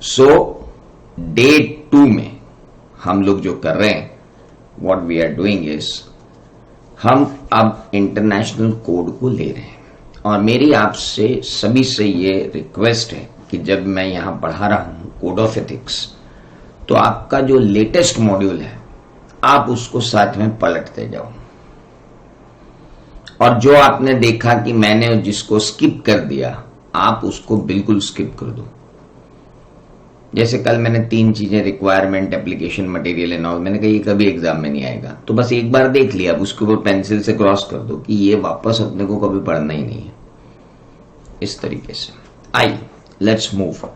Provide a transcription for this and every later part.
सो day 2 में हम लोग जो कर रहे हैं, what we are doing is, हम अब इंटरनेशनल कोड को ले रहे हैं। और मेरी आपसे सभी से ये रिक्वेस्ट है कि जब मैं यहां पढ़ा रहा हूं कोड ऑफ एथिक्स, तो आपका जो लेटेस्ट मॉड्यूल है आप उसको साथ में पलटते जाओ, और जो आपने देखा कि मैंने जिसको स्किप कर दिया आप उसको बिल्कुल स्किप कर दो। जैसे कल मैंने 3 चीजें, requirement, application, material and all, मैंने कहा ये कभी एग्जाम में नहीं आएगा, तो बस एक बार देख लिया, अब उसके ऊपर पेंसिल से क्रॉस कर दो कि ये वापस अपने को कभी पढ़ना ही नहीं है। इस तरीके से आई लेट्स मूव।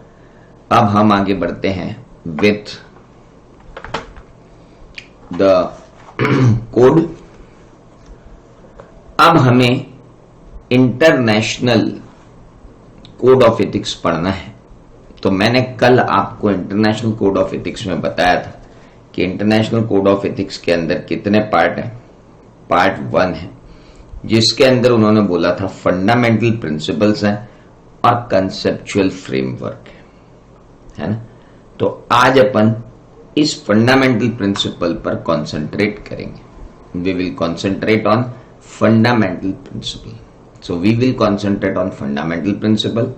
अब हम आगे बढ़ते हैं विथ द कोड। अब हमें इंटरनेशनल कोड ऑफ एथिक्स पढ़ना है। तो मैंने कल आपको इंटरनेशनल कोड ऑफ एथिक्स में बताया था कि इंटरनेशनल कोड ऑफ एथिक्स के अंदर कितने पार्ट हैं। पार्ट 1 है जिसके अंदर उन्होंने बोला था फंडामेंटल प्रिंसिपल्स हैं और कंसेप्चुअल फ्रेमवर्क है ना। तो आज अपन इस फंडामेंटल प्रिंसिपल पर कंसंट्रेट करेंगे। We will concentrate on fundamental principle. So we will concentrate on fundamental principle.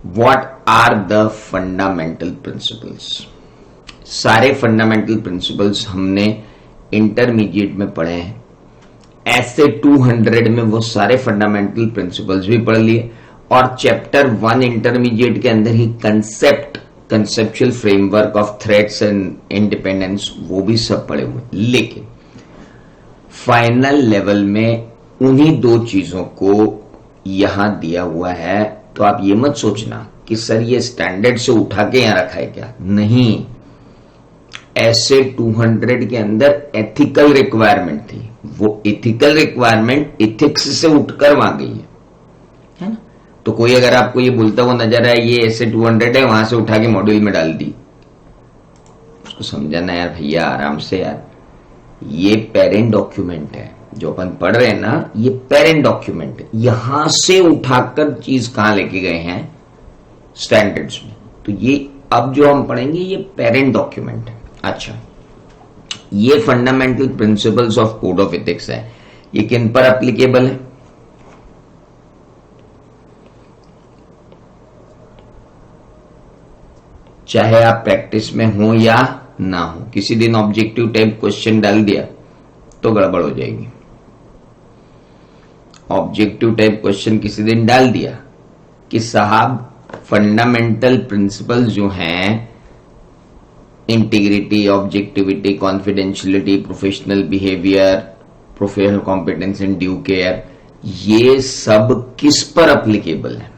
What are the fundamental principles? सारे फंडामेंटल प्रिंसिपल्स हमने इंटरमीडिएट में पढ़े हैं। ऐसे 200 में वो सारे फंडामेंटल प्रिंसिपल्स भी पढ़ लिए, और चैप्टर 1 इंटरमीडिएट के अंदर ही conceptual framework of threats and independence, वो भी सब पढ़े हुए। लेकिन फाइनल लेवल में उन्हीं 2 चीजों को यहां दिया हुआ है। तो आप ये मत सोचना कि सर ये स्टैंडर्ड से उठा के यहां रखा है क्या, नहीं। ऐसे 200 के अंदर एथिकल रिक्वायरमेंट थी, वो एथिकल रिक्वायरमेंट एथिक्स से उठकर वहां गई है ना। तो कोई अगर आपको ये बोलता हुआ नजर आए ये ऐसे 200 है, वहां से उठा के मॉड्यूल में डाल दी, उसको समझाना यार भैया आराम से यार, ये पेरेंट डॉक्यूमेंट है जो अपन पढ़ रहे हैं ना, ये पेरेंट डॉक्यूमेंट है। यहां से उठाकर चीज कहां लेके गए हैं, स्टैंडर्ड्स में। तो ये अब जो हम पढ़ेंगे ये पेरेंट डॉक्यूमेंट है। अच्छा, ये fundamental principles of code of ethics है, ये किन पर एप्लीकेबल है? चाहे आप प्रैक्टिस में हो या ना हो। किसी दिन ऑब्जेक्टिव टाइप क्वेश्चन डाल दिया तो गड़बड़ हो जाएगी। ऑब्जेक्टिव टाइप क्वेश्चन किसी दिन डाल दिया कि साहब फंडामेंटल प्रिंसिपल्स जो हैं, integrity, objectivity, confidentiality, professional behaviour, professional competence and due care, ये सब किस पर एप्लीकेबल है?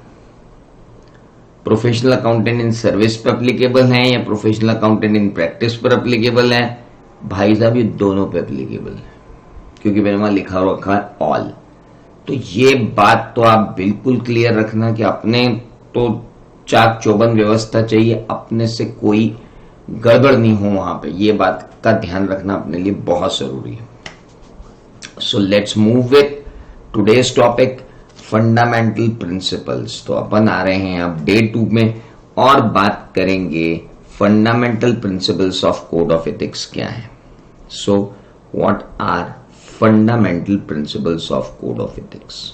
प्रोफेशनल अकाउंटेंट इन सर्विस पर एप्लीकेबल है या प्रोफेशनल अकाउंटेंट इन प्रैक्टिस पर एप्लीकेबल है? भाई साहब ये दोनों पे एप्लीकेबल है, क्योंकि मैंने वहां लिखा रखा है ऑल। तो ये बात तो आप बिल्कुल क्लियर रखना कि अपने तो चाक चौबंद व्यवस्था चाहिए, अपने से कोई गड़बड़ नहीं हो वहां पे। ये बात का ध्यान रखना अपने लिए बहुत जरूरी है। So let's move with today's topic, fundamental principles. तो अपन आ रहे हैं अब डे 2 में और बात करेंगे fundamental principles of code of ethics क्या है। So what are fundamental principles of code of ethics?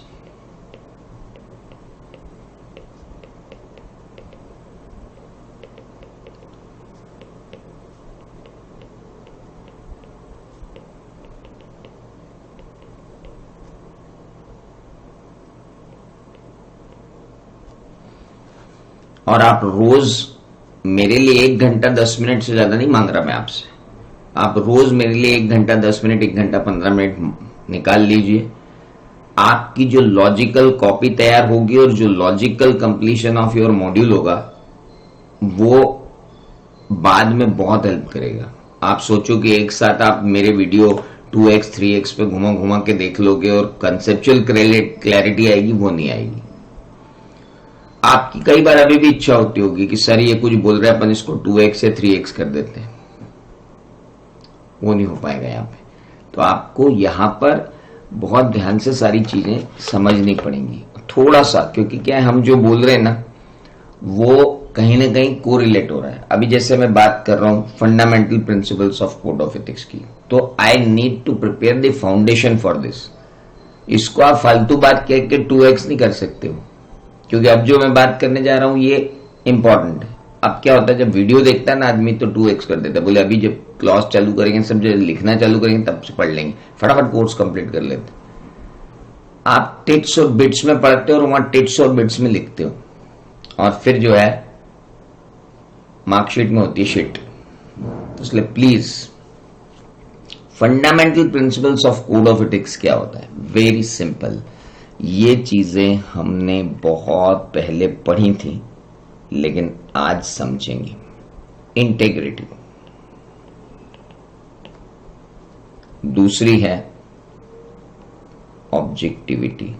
और आप रोज मेरे लिए 1 घंटा 10 मिनट से ज्यादा नहीं मांग रहा मैं आपसे, आप रोज मेरे लिए 1 घंटा 10 मिनट, 1 घंटा 15 मिनट निकाल लीजिए। आपकी जो लॉजिकल कॉपी तैयार होगी और जो logical completion of your module होगा वो बाद में बहुत हेल्प करेगा। आप सोचो कि एक साथ आप मेरे वीडियो 2x 3x पे घुमा घुमा के देख लोगे और कंसेप्चुअल क्लैरिटी आएगी, वो नहीं आएगी। आपकी कई बार अभी भी इच्छा होती होगी कि सर ये कुछ बोल रहे हैं, अपन इसको 2x या 3x कर देते हैं, वो नहीं हो पाएगा यहां पे। तो आपको यहां पर बहुत ध्यान से सारी चीजें समझनी पड़ेंगी थोड़ा सा, क्योंकि क्या है हम जो बोल रहे हैं ना वो कहीं ना कहीं कोरिलेट हो रहा है। अभी जैसे मैं बात कर रहा हूं fundamental principles of code of ethics की, तो I need to prepare the foundation for this. इसको आप फालतू बात कह के 2x नहीं कर सकते हो, क्योंकि अब जो मैं बात करने जा रहा हूं ये इंपॉर्टेंट है। अब क्या होता है जब वीडियो देखता है ना आदमी तो 2x कर देता है, बोले अभी जब क्लास चालू करेंगे सब जब लिखना चालू करेंगे तब से पढ़ लेंगे, फटाफट कोर्स कंप्लीट कर लेते। आप टिट्स और बिट्स में पढ़ते हो और वहां टिट्स और बिट्स में लिखते हो, और फिर जो है मार्कशीट में होती है शिट। इसलिए please fundamental principles of code of ethics क्या होता है, वेरी सिंपल। ये चीजें हमने बहुत पहले पढ़ी थी लेकिन आज समझेंगे। इंटेग्रिटी, दूसरी है ऑब्जेक्टिविटी,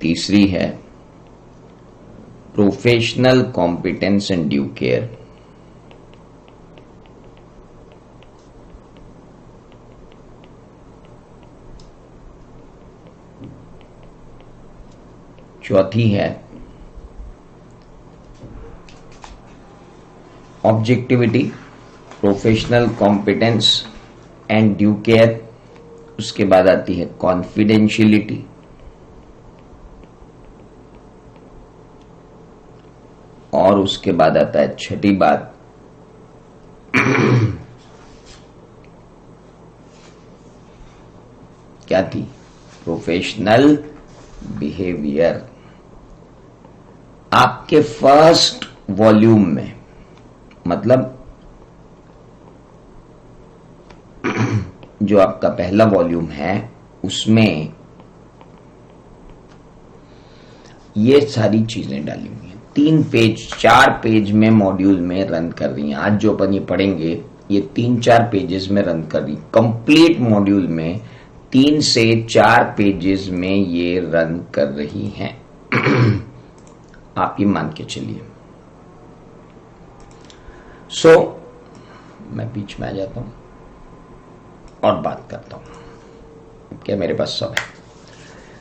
तीसरी है professional competence and due care, चौथी है objectivity, professional competence and due care, उसके बाद आती है कॉन्फिडेंशियलिटी, और उसके बाद आता है छठी बात क्या थी, प्रोफेशनल बिहेवियर। आपके फर्स्ट वॉल्यूम में, मतलब जो आपका पहला वॉल्यूम है उसमें ये सारी चीजें डाली हुई हैं। 3 पेज 4 पेज में मॉड्यूल में रन कर रही हैं। आज जो अपन ये पढ़ेंगे ये 3-4 पेजेस में रन कर रही, कंप्लीट मॉड्यूल में 3 से 4 पेजेस में ये रन कर रही हैं। आप ये मान के चलिए। मैं बीच में आ जाता हूं और बात करता हूं, क्या मेरे पास सब है।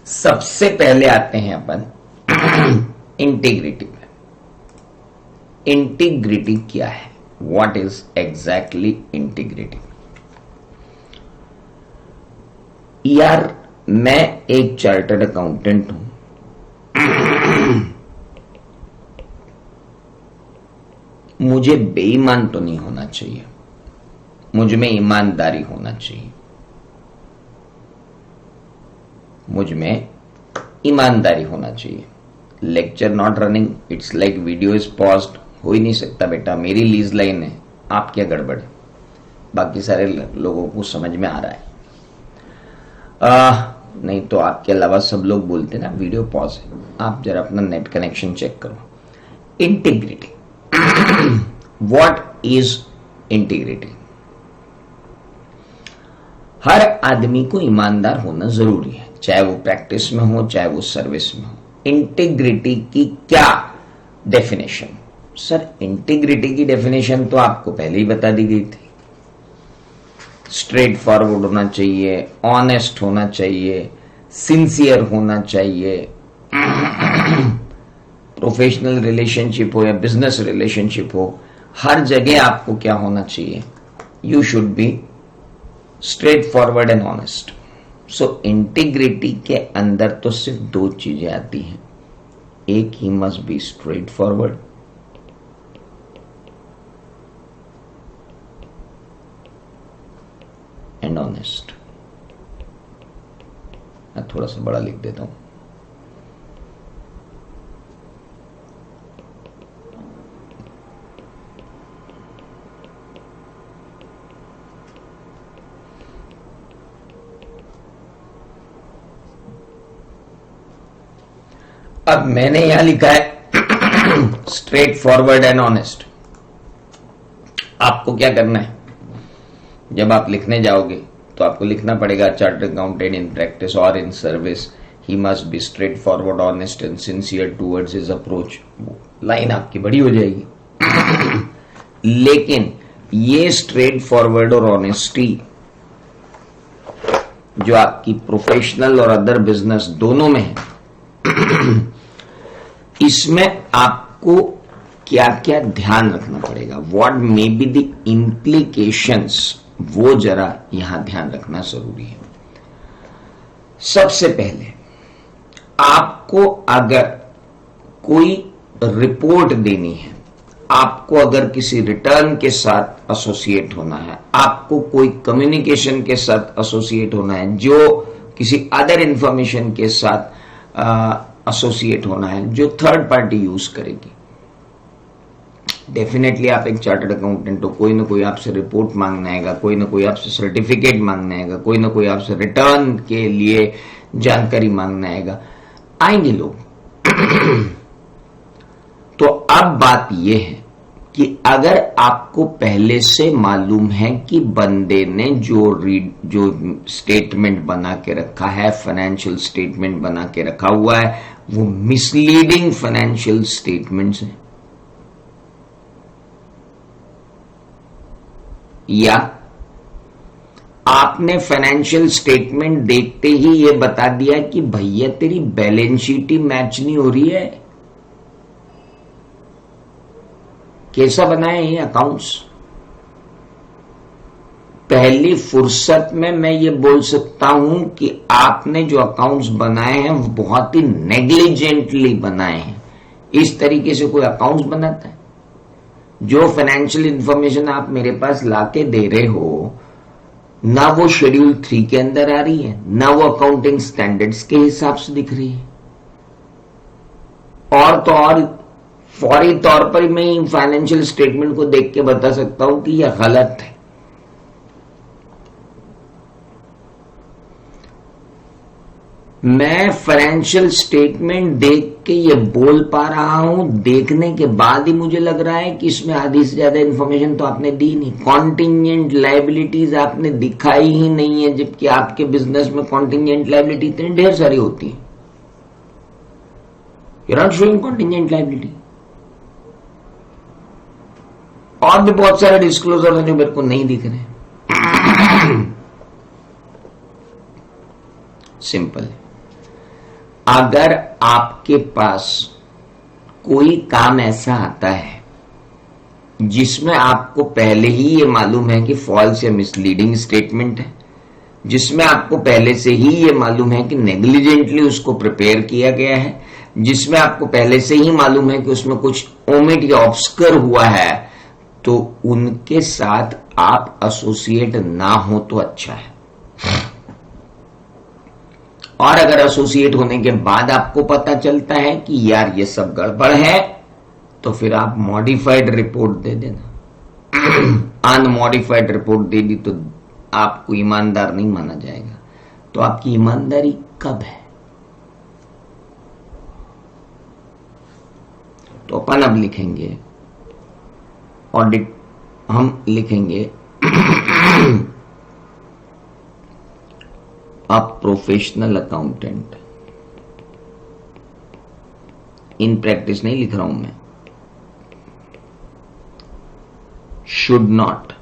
सबसे पहले आते हैं अपन इंटीग्रिटी में। इंटीग्रिटी क्या है, व्हाट इज एग्जैक्टली इंटीग्रिटी? यार मैं एक चार्टर्ड अकाउंटेंट हूं, मुझे बेईमान तो नहीं होना चाहिए, मुझ में ईमानदारी होना चाहिए, मुझ में ईमानदारी होना चाहिए। Lecture not running, it's like video is paused. हो ही नहीं सकता बेटा, मेरी लीज लाइन है, आप क्या गड़बड़ है? बाकी सारे लोगों को समझ में आ रहा है। नहीं तो आपके अलावा सब लोग बोलते ना वीडियो पॉज है। आप जरा अपना नेट कनेक्शन चेक करो। Integrity, what is integrity? हर आदमी को ईमानदार होना जरूरी है, चाहे वो प्रैक्टिस में हो चाहे वो सर्विस में हो। इंटीग्रिटी की क्या डेफिनेशन? सर इंटीग्रिटी की डेफिनेशन तो आपको पहले ही बता दी गई थी। स्ट्रेट फॉरवर्ड होना चाहिए, ऑनेस्ट होना चाहिए, सिंसियर होना चाहिए। प्रोफेशनल रिलेशनशिप हो या बिजनेस रिलेशनशिप हो, हर जगह आपको क्या होना चाहिए? You should be straight forward and honest. So integrity के अंदर तो सिर्फ 2 चीजें आती हैं, एक he must be straight forward and honest. मैं थोड़ा सा बड़ा लिख देता हूं। अब मैंने यहां लिखा है स्ट्रेट फॉरवर्ड एंड ऑनेस्ट। आपको क्या करना है, जब आप लिखने जाओगे तो आपको लिखना पड़ेगा चार्टर्ड अकाउंटेंट इन प्रैक्टिस और in service, he must be straight forward, honest and sincere towards his approach. Line आपकी बड़ी हो जाएगी। लेकिन ये स्ट्रेट फॉरवर्ड और ऑनेस्टी जो आपकी प्रोफेशनल और अदर बिजनेस दोनों में है, इसमें आपको क्या क्या ध्यान रखना पड़ेगा, what may be the implications, वो जरा यहां ध्यान रखना जरूरी है। सबसे पहले आपको अगर कोई रिपोर्ट देनी है, आपको अगर किसी रिटर्न के साथ एसोसिएट होना है, आपको कोई कम्युनिकेशन के साथ एसोसिएट होना है, जो किसी अदर इंफॉर्मेशन के साथ एसोसिएट होना है, जो थर्ड पार्टी यूज करेगी, डेफिनेटली आप एक चार्टर्ड अकाउंटेंट हो, कोई ना कोई आपसे रिपोर्ट मांगना आएगा, कोई ना कोई आपसे सर्टिफिकेट मांगना आएगा, कोई ना कोई आपसे रिटर्न के लिए जानकारी मांगना आएगा, आएंगे लोग। तो अब बात यह है कि अगर आपको पहले से मालूम है कि बंदे ने जो स्टेटमेंट बना के रखा है, फाइनेंशियल स्टेटमेंट बना के रखा हुआ है, वो मिसलीडिंग फाइनेंशियल स्टेटमेंट्स हैं, या आपने फाइनेंशियल स्टेटमेंट देखते ही ये बता दिया कि भैया तेरी बैलेंस शीट ही मैच नहीं हो रही है, कैसा बनाए ये अकाउंट्स। पहली फुर्सत में मैं ये बोल सकता हूं कि आपने जो अकाउंट्स बनाए हैं वो बहुत ही नेग्लिजेंटली बनाए हैं। इस तरीके से कोई अकाउंट्स बनाता है? जो फाइनेंशियल इंफॉर्मेशन आप मेरे पास लाके दे रहे हो, ना वो शेड्यूल 3 के अंदर आ रही है, ना वो अकाउंटिंग स्टैंडर्ड्स के हिसाब से दिख रही है, और तो और फौरी तौर पर मैं फाइनेंशियल स्टेटमेंट को देख के बता सकता हूं कि यह गलत है। मैं फाइनेंशियल स्टेटमेंट देख के ये बोल पा रहा हूं, देखने के बाद ही मुझे लग रहा है कि इसमें आधी से ज्यादा इंफॉर्मेशन तो आपने दी नहीं, कॉन्टिंजेंट लायबिलिटीज आपने दिखाई ही नहीं है, जबकि आपके बिजनेस में कॉन्टिंजेंट लायबिलिटी इतनी ढेर सारी होती है। You are not showing contingent liability. और भी बहुत सारे डिस्क्लोजर हैं जो मेरे को नहीं दिख रहे। सिंपल है, अगर आपके पास कोई काम ऐसा आता है जिसमें आपको पहले ही ये मालूम है कि फॉल्स या मिसलीडिंग स्टेटमेंट है, जिसमें आपको पहले से ही ये मालूम है कि नेग्लिजेंटली उसको प्रिपेयर किया गया है, जिसमें आपको पहले से ही मालूम है कि उसमें कुछ ओमिट या ऑब्स्कर हुआ है, तो उनके साथ आप एसोसिएट ना हो तो अच्छा है। और अगर एसोसिएट होने के बाद आपको पता चलता है कि यार ये सब गड़बड़ है, तो फिर आप मॉडिफाइड रिपोर्ट दे देना। अनमॉडिफाइड रिपोर्ट दे दी तो आपको ईमानदार नहीं माना जाएगा। तो आपकी ईमानदारी कब है? तो अपन अब लिखेंगे ऑडिट, हम लिखेंगे a professional accountant, in practice नहीं लिख रहा हूं मैं, should not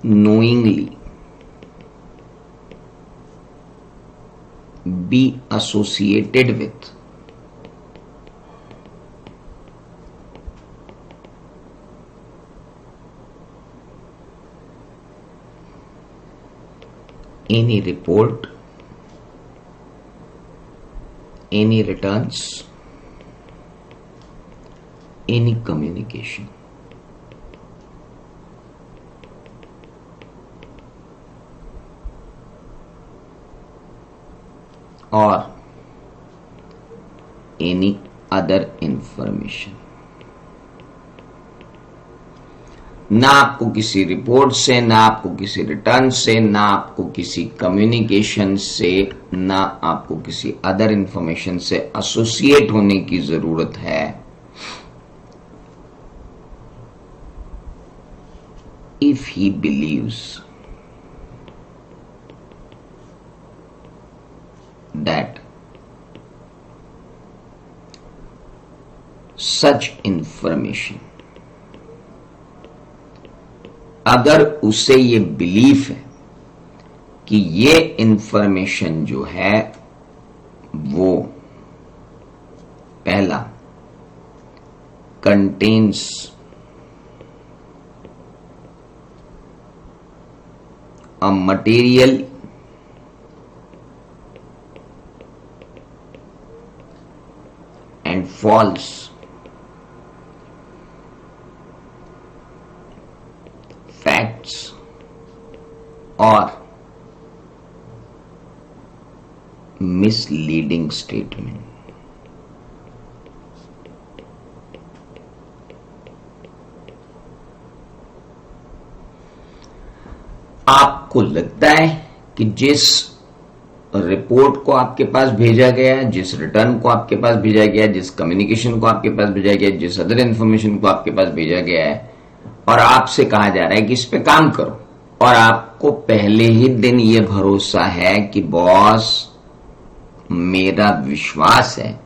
knowingly be associated with any report, any returns, any communication. or any other information. ना आपको किसी रिपोर्ट से, ना आपको किसी रिटर्न से, ना आपको किसी कम्युनिकेशन से, ना आपको किसी अदर इंफॉर्मेशन से एसोसिएट होने की जरूरत है। If he believes that such information, अगर उसे ये बिलीफ है कि ये इंफॉर्मेशन जो है वो पहला contains a material and false facts or misleading statement. आपको लगता है कि जिस रिपोर्ट को आपके पास भेजा गया है, जिस रिटर्न को आपके पास भेजा गया है, जिस कम्युनिकेशन को आपके पास भेजा गया है, जिस अदर इंफॉर्मेशन को आपके पास भेजा गया है और आपसे कहा जा रहा है कि इस पे काम करो, और आपको पहले ही दिन ये भरोसा है कि बॉस मेरा विश्वास है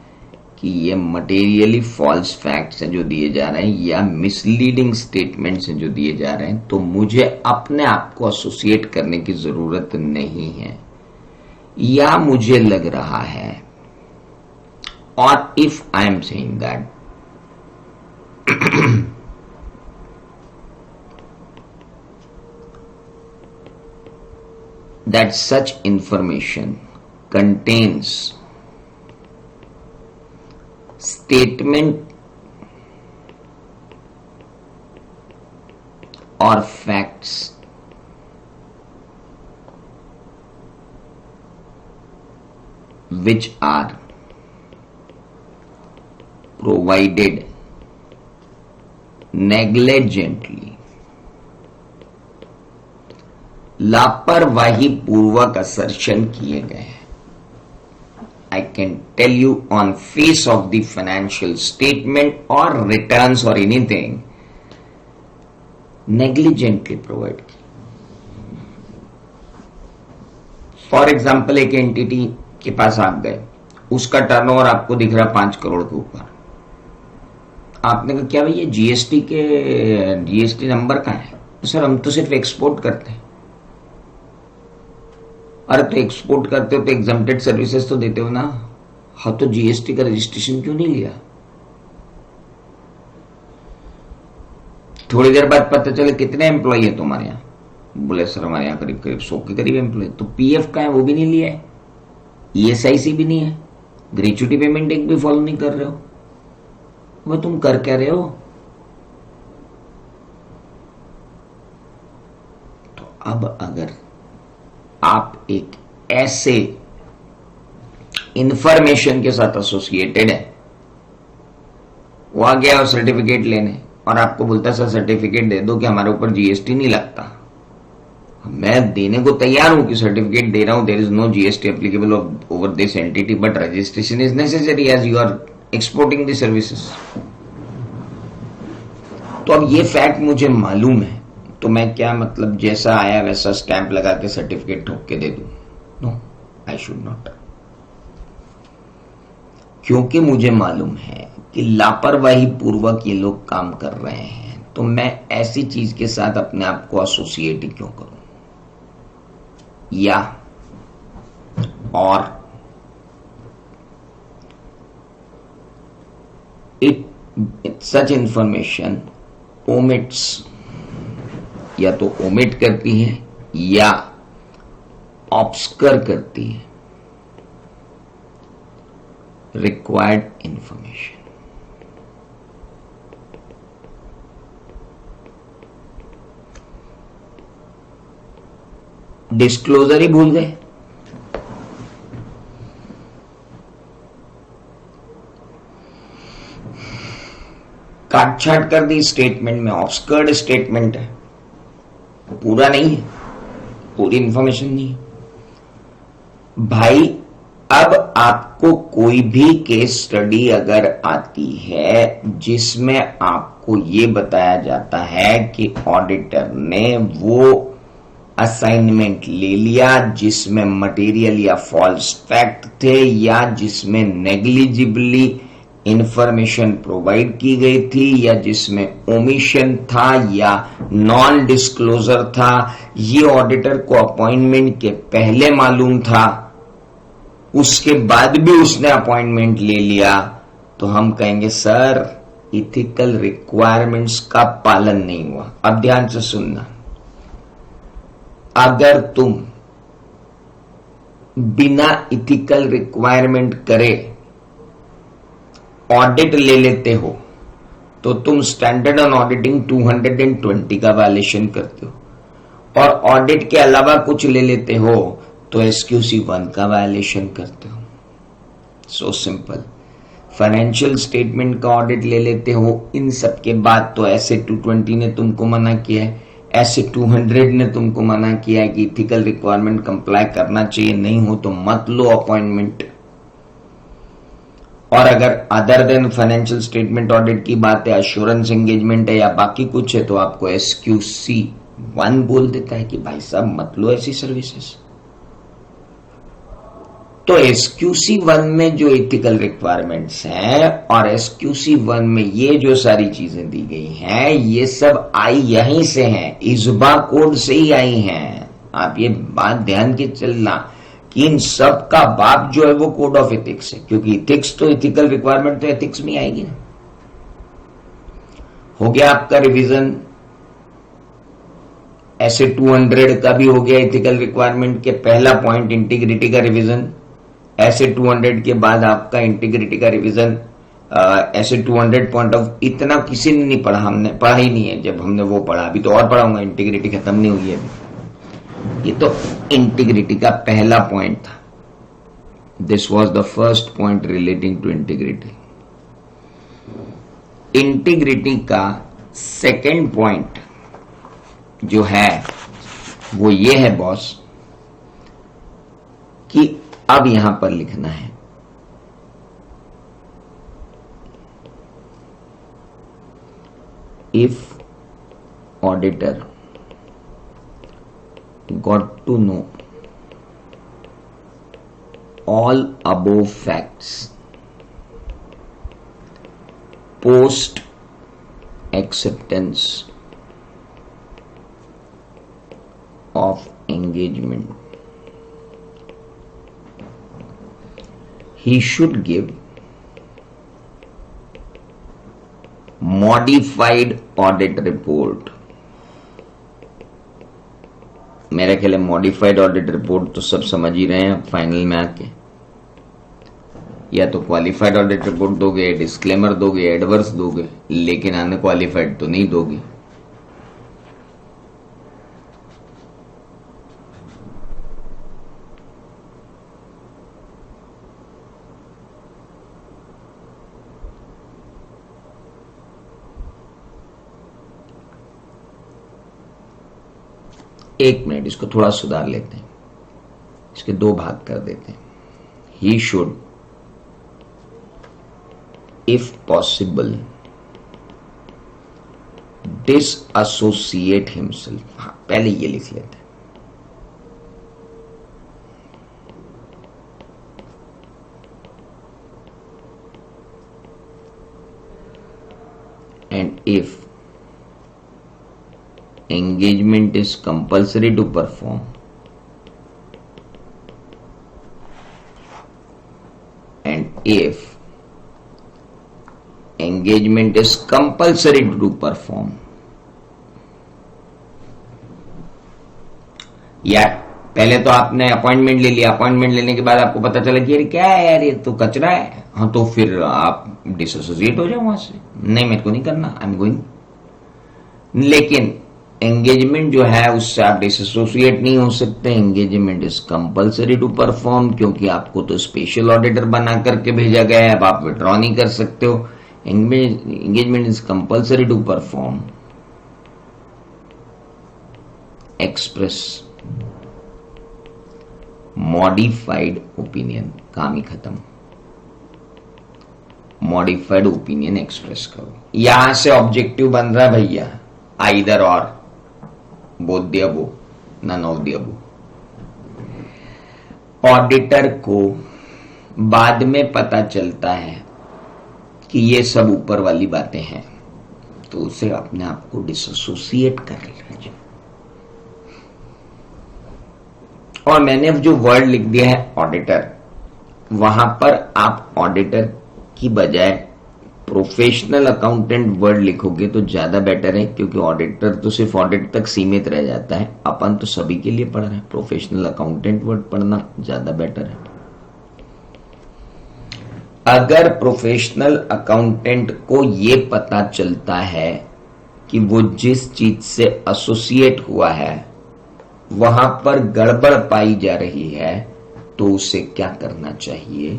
कि ये मटेरियली फॉल्स फैक्ट्स हैं जो दिए जा रहे हैं या मिसलीडिंग स्टेटमेंट्स हैं जो दिए जा रहे हैं, तो मुझे अपने आप को एसोसिएट करने की जरूरत नहीं है, या मुझे लग रहा है, और if I am saying that that such information contains statement or facts which are provided negligently, लापरवाही पूर्वक असर्शन किए गए हैं. I can tell you on face of the financial statement or returns or anything, negligently provide की. For example एक entity के पास आप गए, उसका टर्नओवर आपको दिख रहा 5 करोड़ के ऊपर. आपने कहा क्या भैया जीएसटी नंबर कहाँ है? सर हम तो सिर्फ एक्सपोर्ट करते हैं. अरे तो एक्सपोर्ट करते हो तो एग्जम्प्टेड सर्विसेज तो देते हो ना. हाँ तो जीएसटी का रजिस्ट्रेशन क्यों नहीं लिया? थोड़ी देर बाद पता चले कितने एम्प्लॉय है तुम्हारे यहाँ? बोले सर हमारे यहाँ करीब करीब 100 के करीब एम्प्लॉय. तो पीएफ का है वो भी नहीं लिया है, ईएसआईसी भी नहीं है, ग्रेचुटी पेमेंट एक भी फॉलो नहीं कर रहे हो. वो तुम कर क्या रहे हो? तो अब अगर आप एक ऐसे इंफॉर्मेशन के साथ एसोसिएटेड है, वो आ गया और सर्टिफिकेट लेने और आपको बोलता है सर सर्टिफिकेट दे दो कि हमारे ऊपर जीएसटी नहीं लगता. मैं देने को तैयार हूं कि सर्टिफिकेट दे रहा हूं, there is no GST applicable over this entity, but registration is necessary as you are exporting the services. तो अब ये फैक्ट मुझे मालूम है, तो मैं क्या मतलब जैसा आया वैसा स्टैंप लगा के सर्टिफिकेट ठोक के दे दूं? No, I should not. क्योंकि मुझे मालूम है कि लापरवाही पूर्वक ये लोग काम कर रहे हैं, तो मैं ऐसी चीज के साथ अपने आप को एसोसिएट ही क्यों करूं? या और इट सच इंफॉर्मेशन ओमिट्स, या तो ओमिट करती है या ऑब्स्कर करती है रिक्वायर्ड इंफॉर्मेशन. डिस्क्लोजर ही भूल गए. काट छाट कर दी स्टेटमेंट में, ऑब्स्कर्ड स्टेटमेंट है, पूरा नहीं है, पूरी इंफॉर्मेशन नहीं है. भाई अब आपको कोई भी केस स्टडी अगर आती है जिसमें आपको ये बताया जाता है कि ऑडिटर ने वो असाइनमेंट ले लिया जिसमें मटेरियल या फॉल्स फैक्ट थे, या जिसमें नेग्लिजिबली इंफॉर्मेशन प्रोवाइड की गई थी या जिसमें ओमिशन था या नॉन डिस्क्लोजर था, ये ऑडिटर को अपॉइंटमेंट के पहले मालूम था, उसके बाद भी उसने अपॉइंटमेंट ले लिया, तो हम कहेंगे सर इथिकल रिक्वायरमेंट्स का पालन नहीं हुआ। अब ध्यान से सुनना, अगर तुम बिना इथिकल रिक्वायरमेंट करे ऑडिट ले लेते हो तो तुम स्टैंडर्ड ऑन ऑडिटिंग 220 का वायलेशन करते हो, और ऑडिट के अलावा कुछ ले लेते हो तो SQC 1 का वायलेशन करते हो। So simple. फाइनेंशियल स्टेटमेंट का ऑडिट ले लेते हो, इन सब के बाद तो ऐसे 220 ने तुमको मना किया है, ऐसे 200 ने तुमको मना किया है कि इथिकल रिक्वायरमेंट कंप्लाई करना चाहिए, नहीं हो तो मत लो अपॉइंटमेंट। और अगर other than financial statement audit की बात है, अश्योरेंस एंगेजमेंट है या बाकी कुछ है, तो आपको SQC 1 बोल देता है कि भाई साहब मत लो ऐसी सर्विसेज। तो SQC 1 में जो इथिकल रिक्वायरमेंट्स हैं और SQC 1 में ये जो सारी चीजें दी गई हैं, ये सब आई यहीं से हैं, इज़्बा कोड से ही आई हैं। आप ये बात ध्यान के चलना कि इन सब का बाप जो है वो कोड ऑफ एथिक्स है, क्योंकि इथिक्स तो इथिकल रिक्वायरमेंट तो एथिक्स में आएगी ना। हो गया आपका रिवीजन, ऐसे 200 का भी हो गया इथिकल रिक्वायरमेंट के पहला पॉइंट इंटीग्रिटी का रिवीजन। ऐसे 200 के बाद आपका इंटीग्रिटी का रिवीजन, ऐसे 200 पॉइंट ऑफ इतना किसी ने नहीं पढ़ा, हमने पढ़ा ही नहीं है। जब हमने वो पढ़ा, अभी तो और पढ़ाऊंगा, इंटीग्रिटी खत्म नहीं हुई है अभी। ये तो इंटीग्रिटी का पहला पॉइंट था। This was the first point relating to integrity. Integrity का सेकेंड पॉइंट जो है वो ये है बॉस, कि अब यहां पर लिखना है if auditor got to know all above facts post acceptance of engagement, he should give modified audit report। मेरा ख्याल है मॉडिफाइड ऑडिट रिपोर्ट तो सब समझ ही रहे हैं फाइनल में आके, या तो क्वालिफाइड ऑडिट रिपोर्ट दोगे, डिस्क्लेमर दोगे, एडवर्स दोगे, लेकिन अनक्वालिफाइड तो नहीं दोगे। एक मिनट, इसको थोड़ा सुधार लेते हैं, इसके दो भाग कर देते हैं। He should if possible dissociate himself. हाँ, पहले ये लिख लेते हैं। And if engagement is compulsory to perform and if engagement is compulsory to perform, या पहले तो आपने अपॉइंटमेंट ले लिया, अपॉइंटमेंट लेने के बाद आपको पता चला कि यार क्या है यार, ये तो कचरा है, हाँ तो फिर आप डिसोसिएट हो जाओ वहां से, नहीं मेरे को नहीं करना, आई एम गोइंग। लेकिन एंगेजमेंट जो है उससे आप डिसोसिएट नहीं हो सकते। Engagement is compulsory to perform, क्योंकि आपको तो स्पेशल ऑडिटर बना करके भेजा गया है, अब आप विड्रॉ नहीं कर सकते हो। Engagement is compulsory to perform express modified opinion. काम ही खत्म। मॉडिफाइड ओपिनियन एक्सप्रेस करो। यहां से ऑब्जेक्टिव बन रहा है भैया, either or, both the above, none of the above. Auditor को बाद में पता चलता है कि ये सब ऊपर वाली बातें हैं, तो उसे अपने आप को डिसोसिएट कर लेना चाहिए। और मैंने अब जो वर्ड लिख दिया है ऑडिटर, वहां पर आप ऑडिटर की बजाय प्रोफेशनल अकाउंटेंट वर्ड लिखोगे तो ज्यादा बेटर है, क्योंकि ऑडिटर तो सिर्फ ऑडिट तक सीमित रह जाता है, अपन तो सभी के लिए पढ़ रहे हैं। प्रोफेशनल अकाउंटेंट वर्ड पढ़ना ज्यादा बेटर है। अगर प्रोफेशनल अकाउंटेंट को यह पता चलता है कि वो जिस चीज से एसोसिएट हुआ है वहां पर गड़बड़ पाई जा रही है, तो उसे क्या करना चाहिए?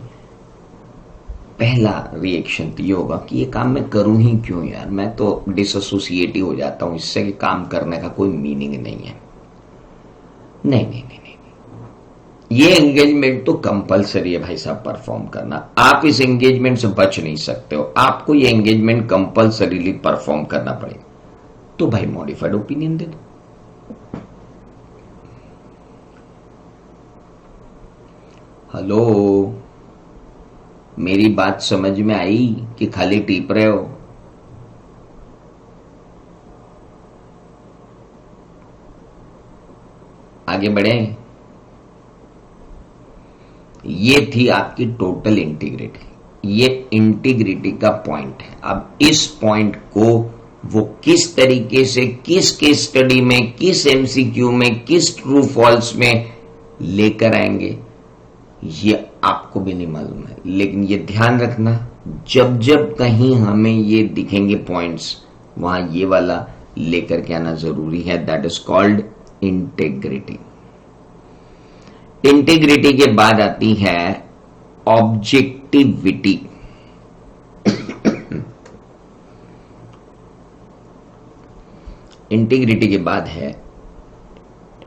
पहला रिएक्शन तो ये होगा कि ये काम मैं करूं ही क्यों यार, मैं तो डिसोसिएट ही हो जाता हूं इससे, कि काम करने का कोई मीनिंग नहीं है। नहीं नहीं नहीं नहीं, ये एंगेजमेंट तो कंपलसरी है भाई साहब परफॉर्म करना। आप इस एंगेजमेंट से बच नहीं सकते हो, आपको ये एंगेजमेंट कंपलसरीली परफॉर्म करना पड़ेगा। तो भाई मॉडिफाइड ओपिनियन दे दो। हेलो, मेरी बात समझ में आई कि खाली टीप रहे हो? आगे बढ़े। ये थी आपकी टोटल इंटीग्रिटी। ये इंटीग्रिटी का पॉइंट है। अब इस पॉइंट को वो किस तरीके से, किस केस स्टडी में, किस एमसीक्यू में, किस ट्रू फॉल्स में लेकर आएंगे, ये आपको भी नहीं मालूम है। लेकिन ये ध्यान रखना, जब जब कहीं हमें ये दिखेंगे पॉइंट्स, वहां ये वाला लेकर के आना जरूरी है। That is called integrity. Integrity के बाद आती है ऑब्जेक्टिविटी। इंटीग्रिटी के बाद है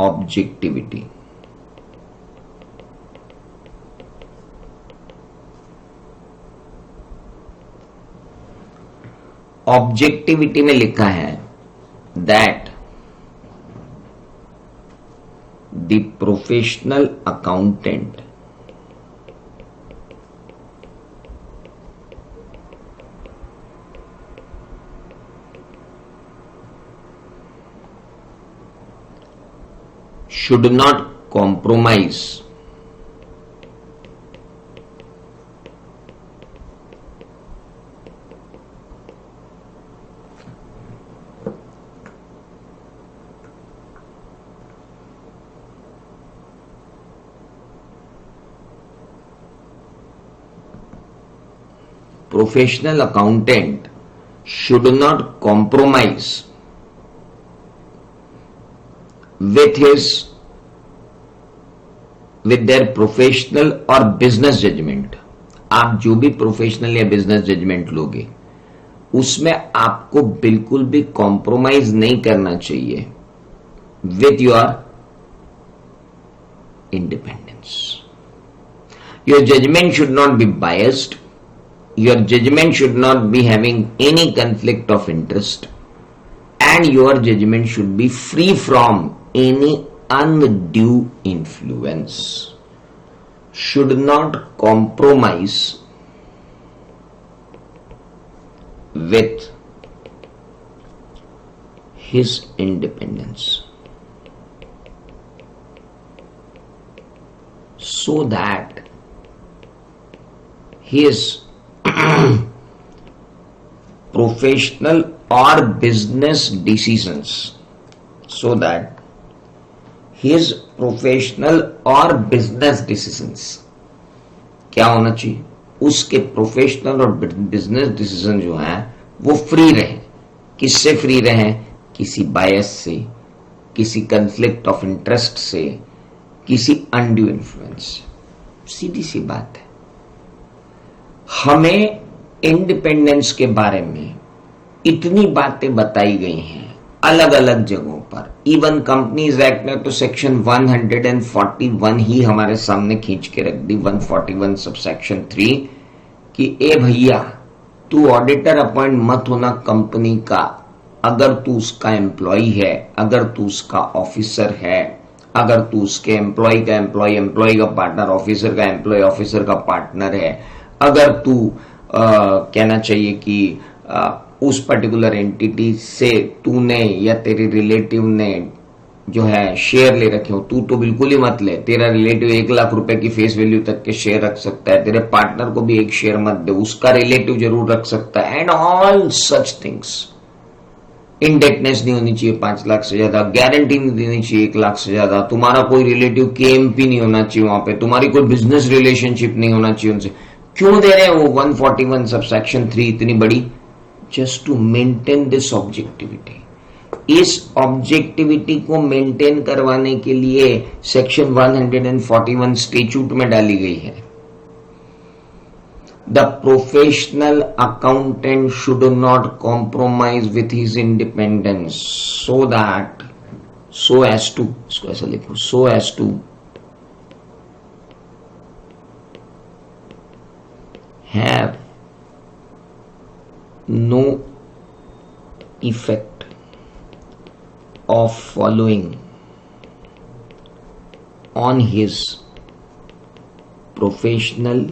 ऑब्जेक्टिविटी। ऑब्जेक्टिविटी में लिखा है that the professional accountant should not compromise professional accountant should not compromise with their professional और business judgment। आप जो भी प्रोफेशनल या बिजनेस जजमेंट लोगे उसमें आपको बिल्कुल भी कॉम्प्रोमाइज नहीं करना चाहिए with your independence. Your judgment should not be biased, your judgment should not be having any conflict of interest, and your judgment should be free from any undue influence. Should not compromise with his independence, so that his professional or business decisions, so that his professional or business decisions क्या होना चाहिए, उसके professional और business decision जो हैं वो free रहे। किससे फ्री रहे? किसी बायस से, किसी कंफ्लिक्ट ऑफ इंटरेस्ट से, किसी अनड्यू इन्फ्लुएंस से। सीधी सी बात है। हमें इंडिपेंडेंस के बारे में इतनी बातें बताई गई हैं अलग अलग जगहों पर। इवन कंपनीज एक्ट ने तो सेक्शन 141 ही हमारे सामने खींच के रख दी, 141 सबसेक्शन 3, कि ए भैया तू ऑडिटर अपॉइंट मत होना कंपनी का अगर तू उसका एम्प्लॉय है, अगर तू उसका ऑफिसर है, अगर तू उसके एम्प्लॉय का पार्टनर, ऑफिसर का एम्प्लॉय, ऑफिसर का पार्टनर है, अगर तू कहना चाहिए कि उस पर्टिकुलर एंटिटी से तूने या तेरे रिलेटिव ने जो है शेयर ले रखे हो, तू तो बिल्कुल ही मत ले, तेरा रिलेटिव 1 लाख रुपए की फेस वैल्यू तक के शेयर रख सकता है, तेरे पार्टनर को भी एक शेयर मत दे, उसका रिलेटिव जरूर रख सकता है, and all such things. Indebtedness नहीं होनी चाहिए 5 लाख से ज्यादा, गारंटी नहीं देनी चाहिए 1 लाख से ज्यादा, तुम्हारा कोई रिलेटिव केएमपी नहीं होना चाहिए वहां पे, तुम्हारी कोई बिजनेस रिलेशनशिप नहीं होना चाहिए उनसे। क्यों दे रहे हैं वो 141 सब सेक्शन 3 इतनी बड़ी? Just to maintain this objectivity. इस ऑब्जेक्टिविटी को मेंटेन करवाने के लिए सेक्शन 141 स्टेट्यूट में डाली गई है। The professional accountant should not compromise with his independence so as to, इसको ऐसा लिखो, so as to have no effect of following on his professional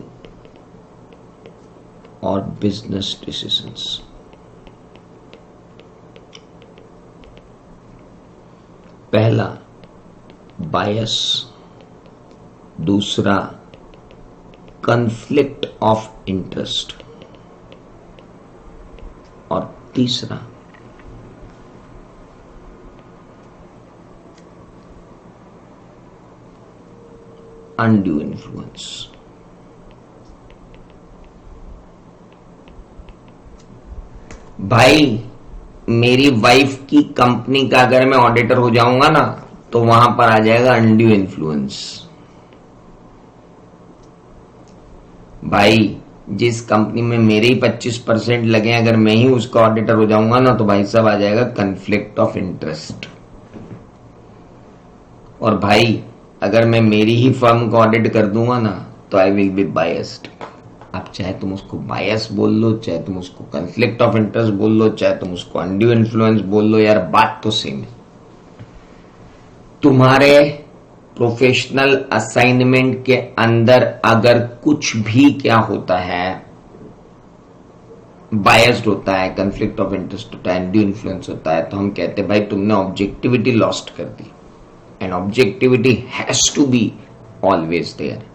और बिजनेस डिसीजंस। पहला बायस, दूसरा कॉन्फ्लिक्ट ऑफ इंटरेस्ट और तीसरा अनड्यू इन्फ्लुएंस। भाई मेरी वाइफ की कंपनी का अगर मैं ऑडिटर हो जाऊंगा ना तो वहां पर आ जाएगा अनड्यू इन्फ्लुएंस। भाई जिस कंपनी में मेरे ही 25% लगे, अगर मैं ही उसका ऑडिटर हो जाऊंगा ना तो भाई साहब आ जाएगा कन्फ्लिक्ट ऑफ इंटरेस्ट। और भाई अगर मैं मेरी ही फर्म को ऑडिट कर दूंगा ना तो आई विल बी बायस्ड। अब चाहे तुम उसको बायस बोल लो, चाहे तुम उसको कन्फ्लिक्ट ऑफ इंटरेस्ट बोल लो, चाहे तुम उसको अनड्यू इन्फ्लुएंस बोल लो, यार बात तो सेम है। तुम्हारे प्रोफेशनल असाइनमेंट के अंदर अगर कुछ भी क्या होता है, बायस्ड होता है, कन्फ्लिक्ट ऑफ इंटरेस्ट होता है, अनड्यू इन्फ्लुएंस होता है, तो हम कहते हैं भाई तुमने ऑब्जेक्टिविटी लॉस्ट कर दी, and objectivity has to be always there.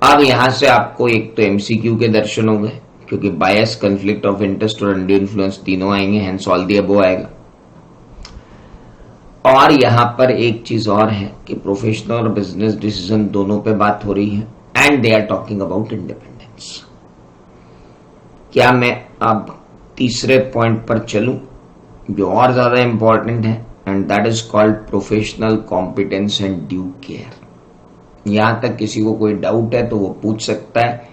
अब यहां से आपको एक तो एमसीक्यू के दर्शन हो गए, क्योंकि बायस, कन्फ्लिक्ट ऑफ इंटरेस्ट और अनड्यू इन्फ्लुएंस तीनों आएंगे, हेंस ऑल द अबव आएगा। और यहां पर एक चीज और है कि प्रोफेशनल और बिजनेस डिसीजन दोनों पे बात हो रही है, and they are talking about independence. क्या मैं अब तीसरे पॉइंट पर चलूं जो और ज्यादा इंपॉर्टेंट है, and that is called professional competence and due care. यहां तक किसी को कोई डाउट है तो वो पूछ सकता है।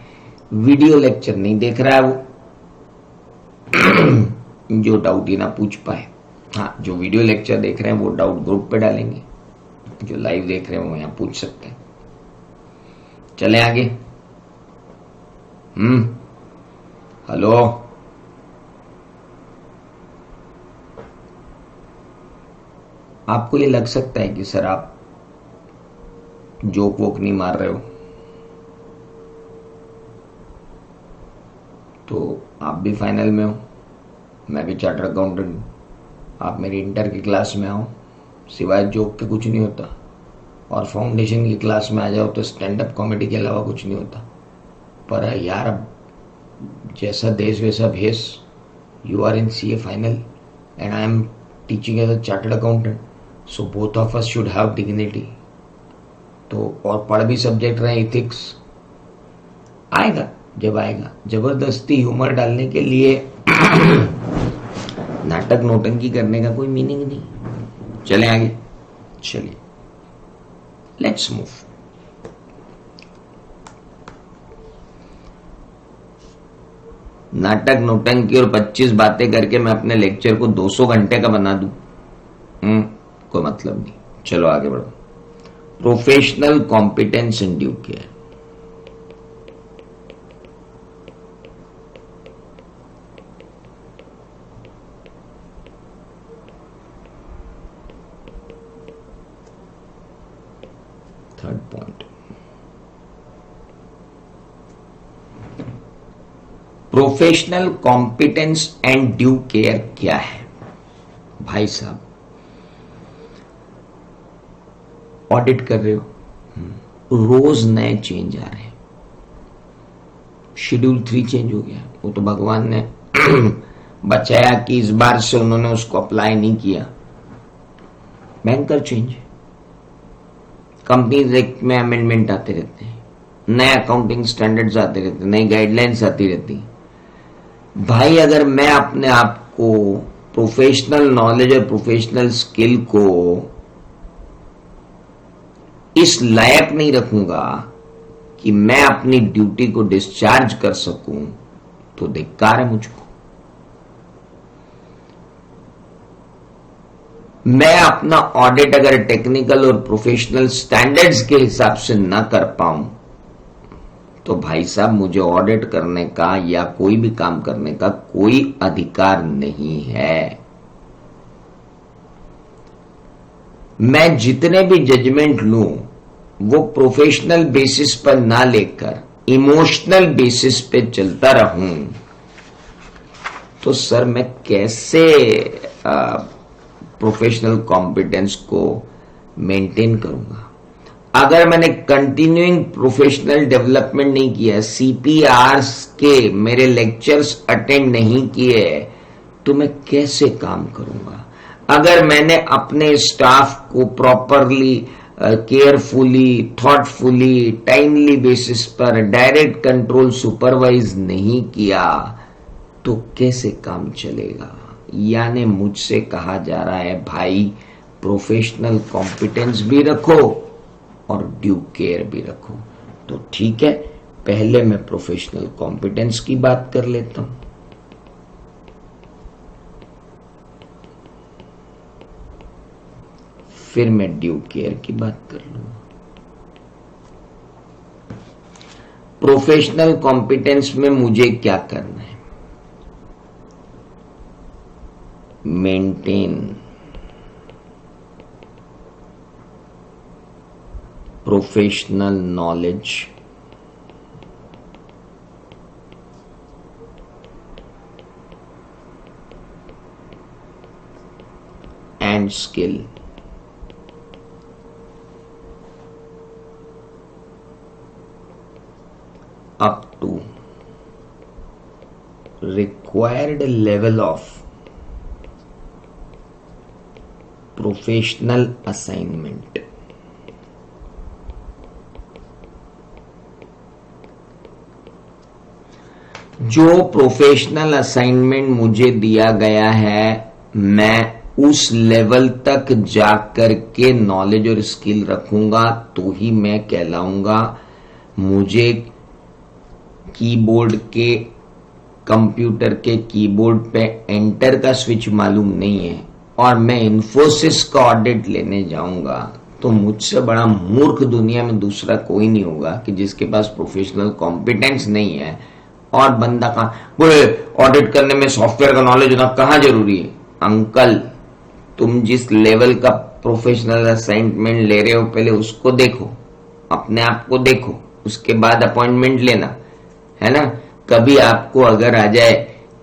वीडियो लेक्चर नहीं देख रहा है वो जो डाउट ही ना पूछ पाए। हाँ, जो वीडियो लेक्चर देख रहे हैं वो डाउट ग्रुप पे डालेंगे, जो लाइव देख रहे हैं वो यहां पूछ सकते हैं। चले आगे। हेलो, आपको ये लग सकता है कि सर आप जोक वोक नहीं मार रहे हो, तो आप भी फाइनल में हो, मैं भी चार्टर्ड अकाउंटेंट, आप मेरी इंटर की क्लास में आओ, सिवाय जोक के कुछ नहीं होता, और फाउंडेशन की क्लास में आ जाओ तो स्टैंड अप कॉमेडी के अलावा कुछ नहीं होता। पर यार अब जैसा देश वैसा भेस, you are in CA final and I am teaching as a chartered accountant, so both of us should have dignity. तो और पढ़ भी सब्जेक्ट रहे इथिक्स, आएगा जब आएगा। जबरदस्ती ह्यूमर डालने के लिए नाटक नोटंकी करने का कोई मीनिंग नहीं। चले आगे, चलिए लेट्स मूव। नाटक नोटंकी और 25 बातें करके मैं अपने लेक्चर को 200 घंटे का बना दूं, कोई मतलब नहीं। चलो आगे बढ़ो। Professional competence in due care. Third point, professional competence and due care क्या है? भाई साहब, ऑडिट कर रहे हो, रोज नए चेंज आ रहे हैं। शेड्यूल 3 चेंज हो गया, वो तो भगवान ने बचाया कि इस बार से उन्होंने उसको अप्लाई नहीं किया। बैंकर चेंज, कंपनीज एक्ट में अमेंडमेंट आते रहते हैं, नए अकाउंटिंग स्टैंडर्ड्स आते रहते हैं, नई गाइडलाइंस आती रहती। भाई अगर मैं अपने आप को प्रोफेशनल नॉलेज और प्रोफेशनल स्किल को इस लायक नहीं रखूंगा कि मैं अपनी ड्यूटी को डिस्चार्ज कर सकूं, तो धिक्कार है मुझको। मैं अपना ऑडिट अगर टेक्निकल और प्रोफेशनल स्टैंडर्ड्स के हिसाब से ना कर पाऊं, तो भाई साहब मुझे ऑडिट करने का या कोई भी काम करने का कोई अधिकार नहीं है। मैं जितने भी जजमेंट लूं वो प्रोफेशनल बेसिस पर ना लेकर इमोशनल बेसिस पे चलता रहूं, तो सर मैं कैसे प्रोफेशनल कॉम्पिटेंस को मेंटेन करूंगा? अगर मैंने कंटिन्यूइंग प्रोफेशनल डेवलपमेंट नहीं किया, सीपीआरस के मेरे लेक्चर्स अटेंड नहीं किए, तो मैं कैसे काम करूंगा? अगर मैंने अपने स्टाफ को properly, carefully, thoughtfully, timely basis पर डायरेक्ट कंट्रोल सुपरवाइज नहीं किया, तो कैसे काम चलेगा? यानी मुझसे कहा जा रहा है भाई प्रोफेशनल कॉम्पिटेंस भी रखो और ड्यू केयर भी रखो। तो ठीक है, पहले मैं प्रोफेशनल कॉम्पिटेंस की बात कर लेता हूं। फिर मैं ड्यू केयर की बात कर लूंगा। प्रोफेशनल कॉम्पिटेंस में मुझे क्या करना है? Maintain professional knowledge and skill up to required level of professional assignment। जो प्रोफेशनल असाइनमेंट मुझे दिया गया है, मैं उस लेवल तक जाकर के नॉलेज और स्किल रखूंगा, तो ही मैं कहलाऊंगा। मुझे कीबोर्ड के, कंप्यूटर के कीबोर्ड पे एंटर का स्विच मालूम नहीं है और मैं इन्फोसिस का ऑडिट लेने जाऊंगा, तो मुझसे बड़ा मूर्ख दुनिया में दूसरा कोई नहीं होगा कि जिसके पास प्रोफेशनल कॉम्पिटेंस नहीं है। और बंदा का बोले ऑडिट करने में सॉफ्टवेयर का नॉलेज होना कहाँ जरूरी है? अंकल, तुम जिस लेवल का प्रोफेशनल असाइनमेंट ले रहे हो, पहले उसको देखो, अपने आप को देखो, उसके बाद अपॉइंटमेंट लेना, है ना। कभी आपको अगर आ जाए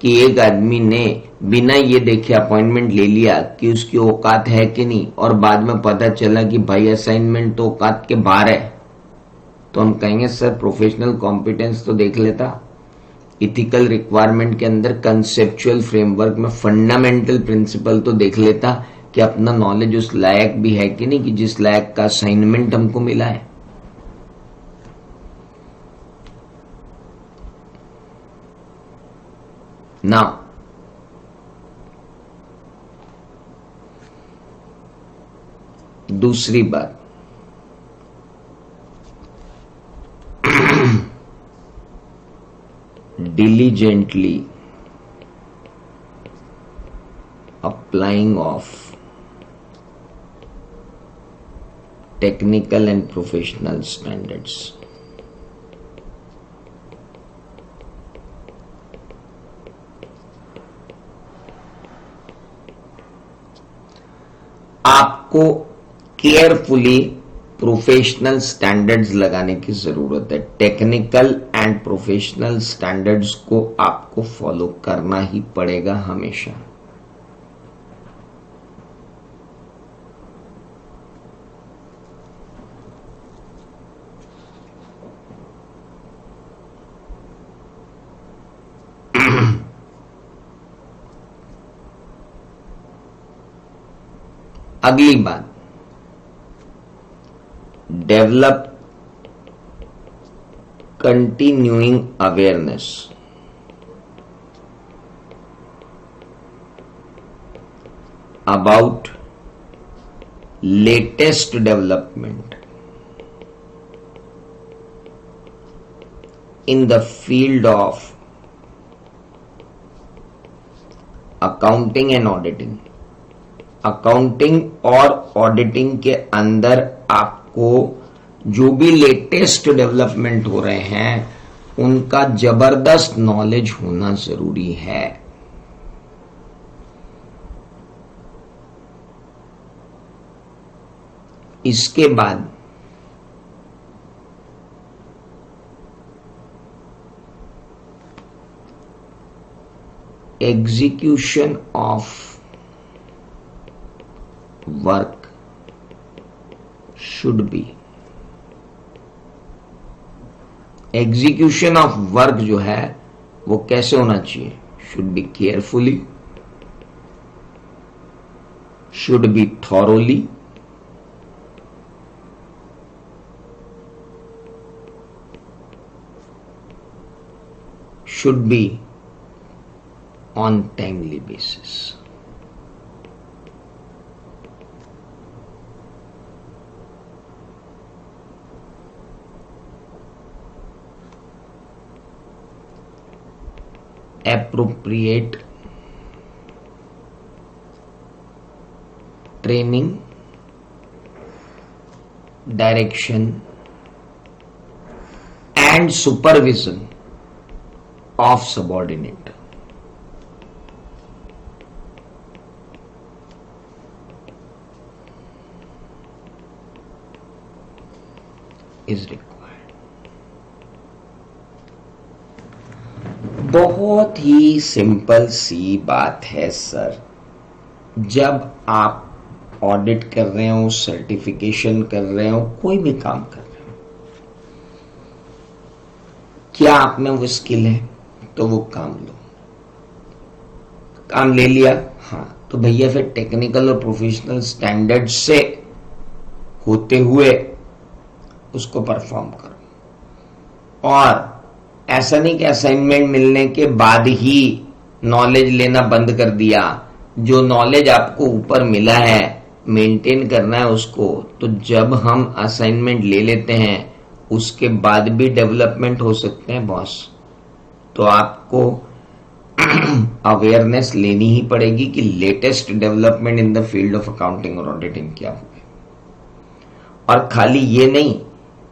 कि एक आदमी ने बिना ये देखे अपॉइंटमेंट ले लिया कि उसकी औकात है कि नहीं, और बाद में पता चला कि भाई असाइनमेंट तो औकात के बाहर है, तो हम कहेंगे सर प्रोफेशनल कॉम्पिटेंस तो देख लेता, इथिकल रिक्वायरमेंट के अंदर कंसेप्चुअल फ्रेमवर्क में फंडामेंटल प्रिंसिपल तो देख लेता कि अपना नॉलेज उस लायक भी है कि नहीं, कि जिस लायक का असाइनमेंट हमको मिला है। ना दूसरी बात, diligently applying of technical and professional standards। आपको केयरफुली प्रोफेशनल स्टैंडर्ड्स लगाने की जरूरत है, टेक्निकल एंड प्रोफेशनल स्टैंडर्ड्स को आपको फॉलो करना ही पड़ेगा हमेशा। अगली बात, develop continuing awareness about latest development in the field of accounting and auditing। Accounting और ऑडिटिंग के अंदर आपको जो भी लेटेस्ट डेवलपमेंट हो रहे हैं उनका जबरदस्त नॉलेज होना जरूरी है। इसके बाद execution of work should be, execution of work जो है वो कैसे होना चाहिए? Should be carefully, should be thoroughly, should be on timely basis। appropriate training, direction and supervision of subordinate is required। बहुत ही सिंपल सी बात है सर। जब आप ऑडिट कर रहे हो, सर्टिफिकेशन कर रहे हो, कोई भी काम कर रहे हो, क्या आप में वो स्किल है तो वो काम लो। काम ले लिया, हाँ, तो भैया फिर टेक्निकल और प्रोफेशनल स्टैंडर्ड से होते हुए उसको परफॉर्म करो। और ऐसा नहीं कि असाइनमेंट मिलने के बाद ही नॉलेज लेना बंद कर दिया। जो नॉलेज आपको ऊपर मिला है मेंटेन करना है उसको। तो जब हम असाइनमेंट ले लेते हैं उसके बाद भी डेवलपमेंट हो सकते हैं बॉस, तो आपको अवेयरनेस लेनी ही पड़ेगी कि latest development in the field of accounting और ऑडिटिंग क्या हुए। और खाली ये नहीं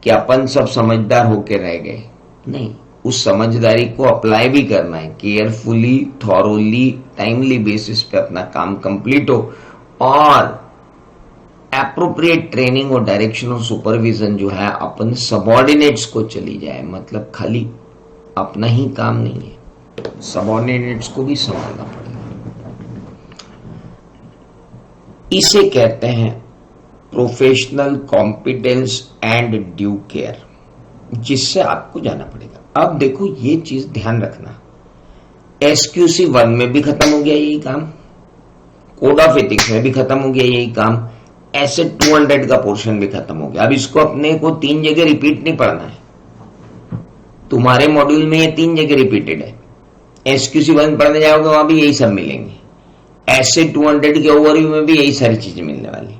कि अपन सब समझदार होके रह गए, नहीं, उस समझदारी को अप्लाई भी करना है। केयरफुली, थॉरोली, टाइमली बेसिस पे अपना काम कंप्लीट हो और एप्रोप्रिएट ट्रेनिंग और डायरेक्शन और सुपरविजन जो है अपन सबऑर्डिनेट्स को चली जाए। मतलब खाली अपना ही काम नहीं है, सबऑर्डिनेट्स को भी संभालना पड़ेगा। इसे कहते हैं professional competence and due care, जिससे आपको जाना पड़ेगा। अब देखो ये चीज ध्यान रखना, SQC 1 में भी खत्म हो गया यही काम, कोड ऑफ एथिक्स में भी खत्म हो गया यही काम, एसेट 200 का पोर्शन भी खत्म हो गया। अब इसको अपने को 3 जगह रिपीट नहीं पढ़ना है। तुम्हारे मॉड्यूल में ये 3 जगह रिपीटेड है। SQC 1 पढ़ने जाओगे वहां भी यही सब मिलेंगे, एसेट 200 के ओवरव्यू में भी यही सारी चीजें मिलने वाली,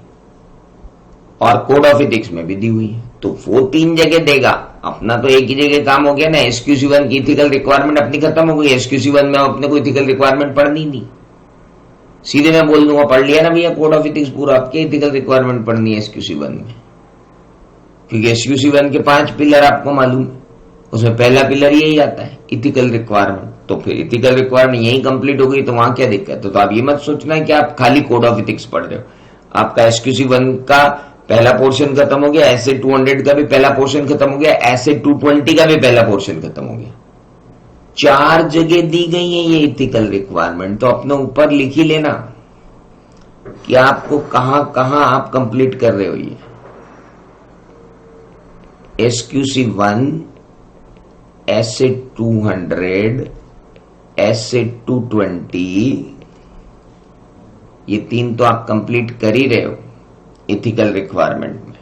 और कोड ऑफ एथिक्स में भी दी हुई है। तो वो 3 जगह देगा, अपना तो एक ही जगह काम हो गया ना। SQC 1 की इथिकल रिक्वायरमेंट अपनी खत्म हो गई। SQC 1 में अपने को इथिकल रिक्वायरमेंट पढ़नी नहीं, सीधे मैं बोल दूंगा पढ़ लिया ना भैया कोड ऑफ एथिक्स पूरा, आपके इथिकल रिक्वायरमेंट पढ़नी है SQC 1 में, क्योंकि SQC 1 के 5 पिलर आपको मालूम है, उसमें पहला पिलर यही आता है इथिकल रिक्वायरमेंट। तो फिर इथिकल रिक्वायरमेंट यही कंप्लीट हो गई तो वहां क्या दिक्कत है। तो आप ये मत सोचना कि आप खाली कोड ऑफ एथिक्स पढ़ रहे हो। आपका SQC 1 का पहला पोर्शन खत्म हो गया, ऐसे 200 का भी पहला पोर्शन खत्म हो गया, ऐसे 220 का भी पहला पोर्शन खत्म हो गया। 4 जगह दी गई है ये इथिकल रिक्वायरमेंट, तो अपने ऊपर लिख ही लेना कि आपको कहां कहां आप कंप्लीट कर रहे हो। ये SQC1, ऐसे 200, ऐसे 220, ये 3 तो आप कंप्लीट कर ही रहे हो इथिकल रिक्वायरमेंट में।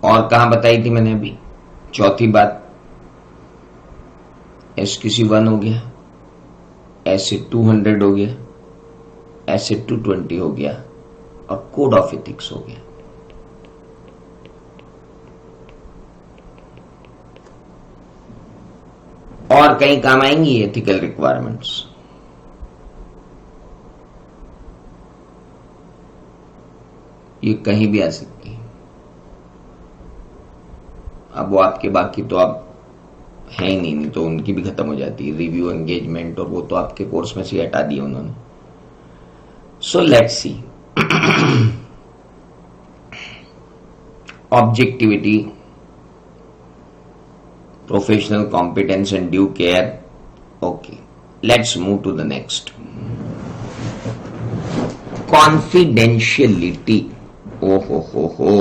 और कहां बताई थी मैंने अभी? चौथी बात, SQC1 हो गया, ऐसे 200 हो गया, ऐसे 220 हो गया, और कोड ऑफ एथिक्स हो गया। और कहीं काम आएंगी एथिकल रिक्वायरमेंट्स? ये कहीं भी आ सकती है। अब वो आपके बाकी तो आप है ही नहीं तो उनकी भी खत्म हो जाती है, रिव्यू, एंगेजमेंट, और वो तो आपके कोर्स में से हटा दिया उन्होंने। So let's see, objectivity, professional competence and due care. Okay, let's move to the next. Confidentiality. Oh ho ho ho.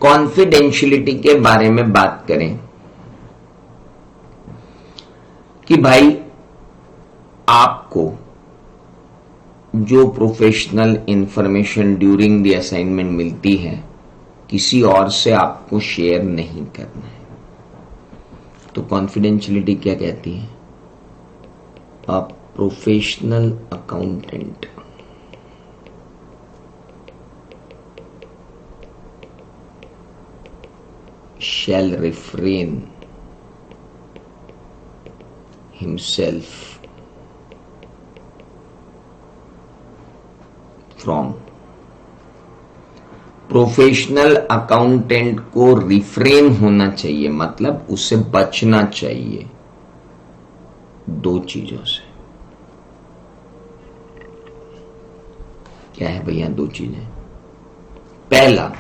Confidentiality के बारे में बात करें कि भाई आपको जो professional information during the assignment मिलती है किसी और से आपको शेयर नहीं करना है। तो कॉन्फिडेंशियलिटी क्या कहती है? A professional accountant shall refrain himself from, professional accountant को रिफ्रेन होना चाहिए, मतलब उससे बचना चाहिए 2 चीजों से। क्या है भैया 2 चीजें? पहला,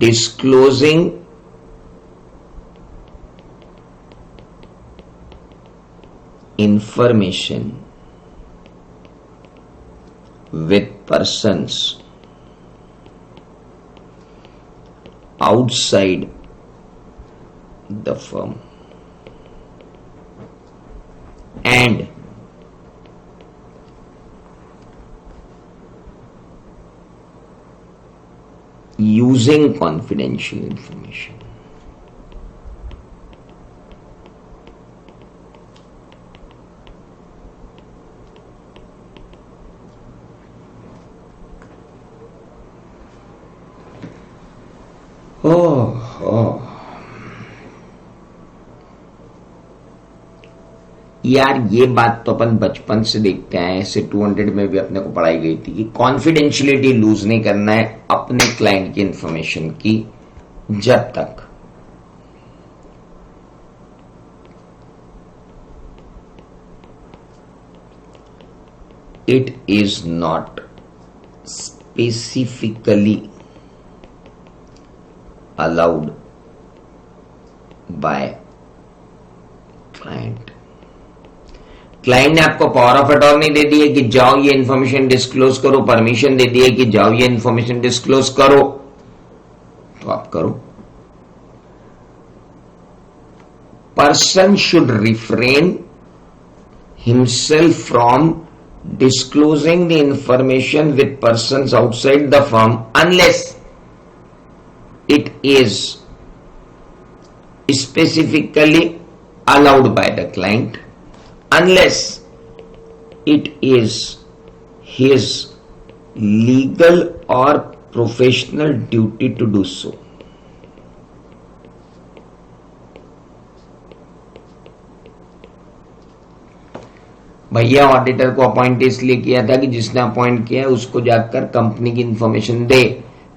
disclosing information with persons outside the firm, and using confidential information. यार ये बात तो अपन बचपन से देखते हैं, ऐसे 200 में भी अपने को पढ़ाई गई थी कि कॉन्फिडेंशियलिटी लूज नहीं करना है अपने क्लाइंट की इंफॉर्मेशन की जब तक it is not specifically allowed by client. Client ने आपको पावर ऑफ अटॉर्नी दे दी है कि जाओ ये इंफॉर्मेशन डिस्क्लोज करो, परमिशन दे दी है कि जाओ ये इंफॉर्मेशन डिस्क्लोज करो, तो आप करो। Person should refrain himself from disclosing the information with persons outside the firm unless it is specifically allowed by the client, unless it is his legal or professional duty to do so. भैया auditor को appoint इसलिए किया था कि जिसने appoint किया है उसको जाकर कंपनी की इंफॉर्मेशन दे,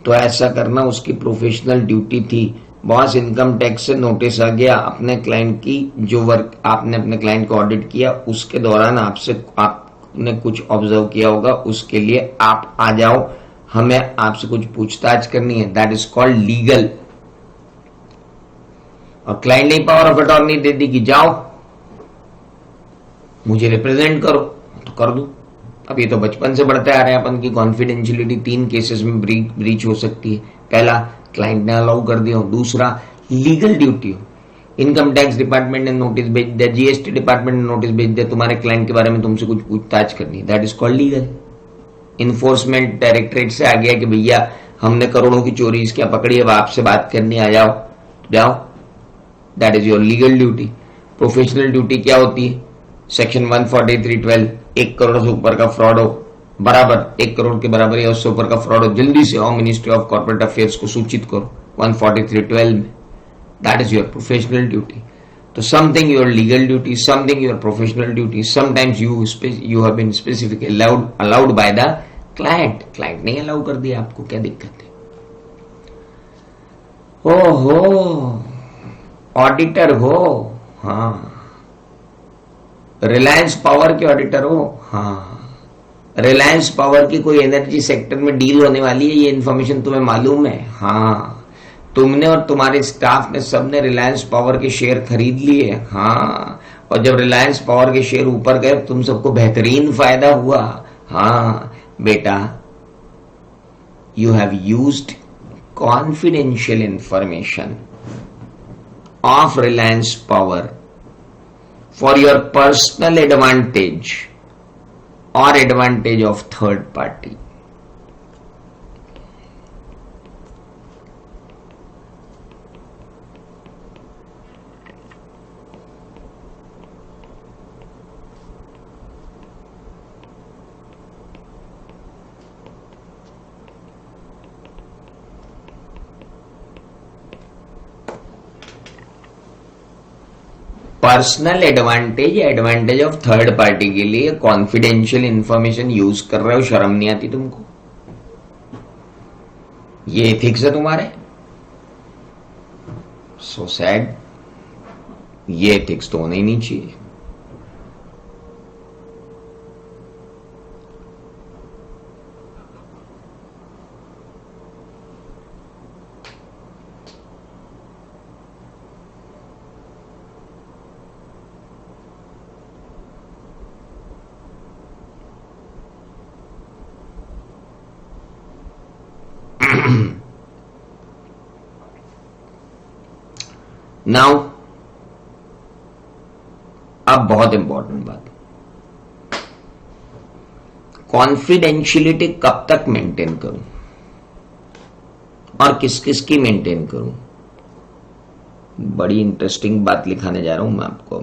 तो ऐसा करना उसकी प्रोफेशनल ड्यूटी थी। बॉस, इनकम टैक्स से नोटिस आ गया, अपने क्लाइंट की जो वर्क आपने अपने क्लाइंट को ऑडिट किया उसके दौरान आपने कुछ ऑब्जर्व किया होगा, उसके लिए आप आ जाओ, हमें आपसे कुछ पूछताछ करनी है। That is called legal. और क्लाइंट ने पावर ऑफ अटॉर्नी दे दी कि जाओ मुझे रिप्रेजेंट करो, तो कर दो। अब ये तो बचपन से बढ़ते आ रहे हैं अपन की कॉन्फिडेंशियलिटी 3 केसेस में ब्रीच हो सकती है। पहला, क्लाइंट ने अलाउ कर दिया हो। दूसरा, लीगल ड्यूटी हो, इनकम टैक्स डिपार्टमेंट ने नोटिस भेज दिया, जीएसटी डिपार्टमेंट ने नोटिस भेज दिया, तुम्हारे क्लाइंट के बारे में तुमसे कुछ पूछताछ करनी है। That is called legal. Enforcement directorate से आ गया कि भैया हमने करोड़ों की चोरी इसके पकड़ी है, अब आपसे बात करनी, आ जाओ, जाओ। That is your legal duty. Professional duty क्या होती है? सेक्शन 143(12), 1 करोड़ से ऊपर का फ्रॉड हो, बराबर 1 करोड़ के बराबर या उससे ऊपर का फ्रॉड हो, जल्दी से आओ मिनिस्ट्री ऑफ कॉर्पोरेट अफेयर्स को सूचित करो 143(12) में। That is your professional duty. तो something your legal duty, something your professional duty, sometimes you have been specifically allowed by the client. Client नहीं अलाउ कर दिया आपको, क्या दिक्कत है? ओहो, ऑडिटर हो? हाँ। रिलायंस पावर के ऑडिटर हो? हाँ। रिलायंस पावर की कोई एनर्जी सेक्टर में डील होने वाली है, ये इन्फॉर्मेशन तुम्हें मालूम है? हाँ। तुमने और तुम्हारे स्टाफ ने सबने रिलायंस पावर के शेयर खरीद लिए? हाँ। और जब रिलायंस पावर के शेयर ऊपर गए तुम सबको बेहतरीन फायदा हुआ? हाँ बेटा, you have used confidential information of Reliance power for your personal advantage or advantage of third party. Personal advantage या एडवांटेज ऑफ थर्ड पार्टी के लिए कॉन्फिडेंशियल इंफॉर्मेशन यूज कर रहे हो, शर्म नहीं आती तुमको? ये एथिक्स है तुम्हारे? So sad. ये एथिक्स तो होना ही नहीं चाहिए। नाउ, अब बहुत इंपॉर्टेंट बात, कॉन्फिडेंशियलिटी कब तक मेंटेन करूं और किस किस की मेंटेन करूं? बड़ी इंटरेस्टिंग बात लिखाने जा रहा हूं मैं आपको।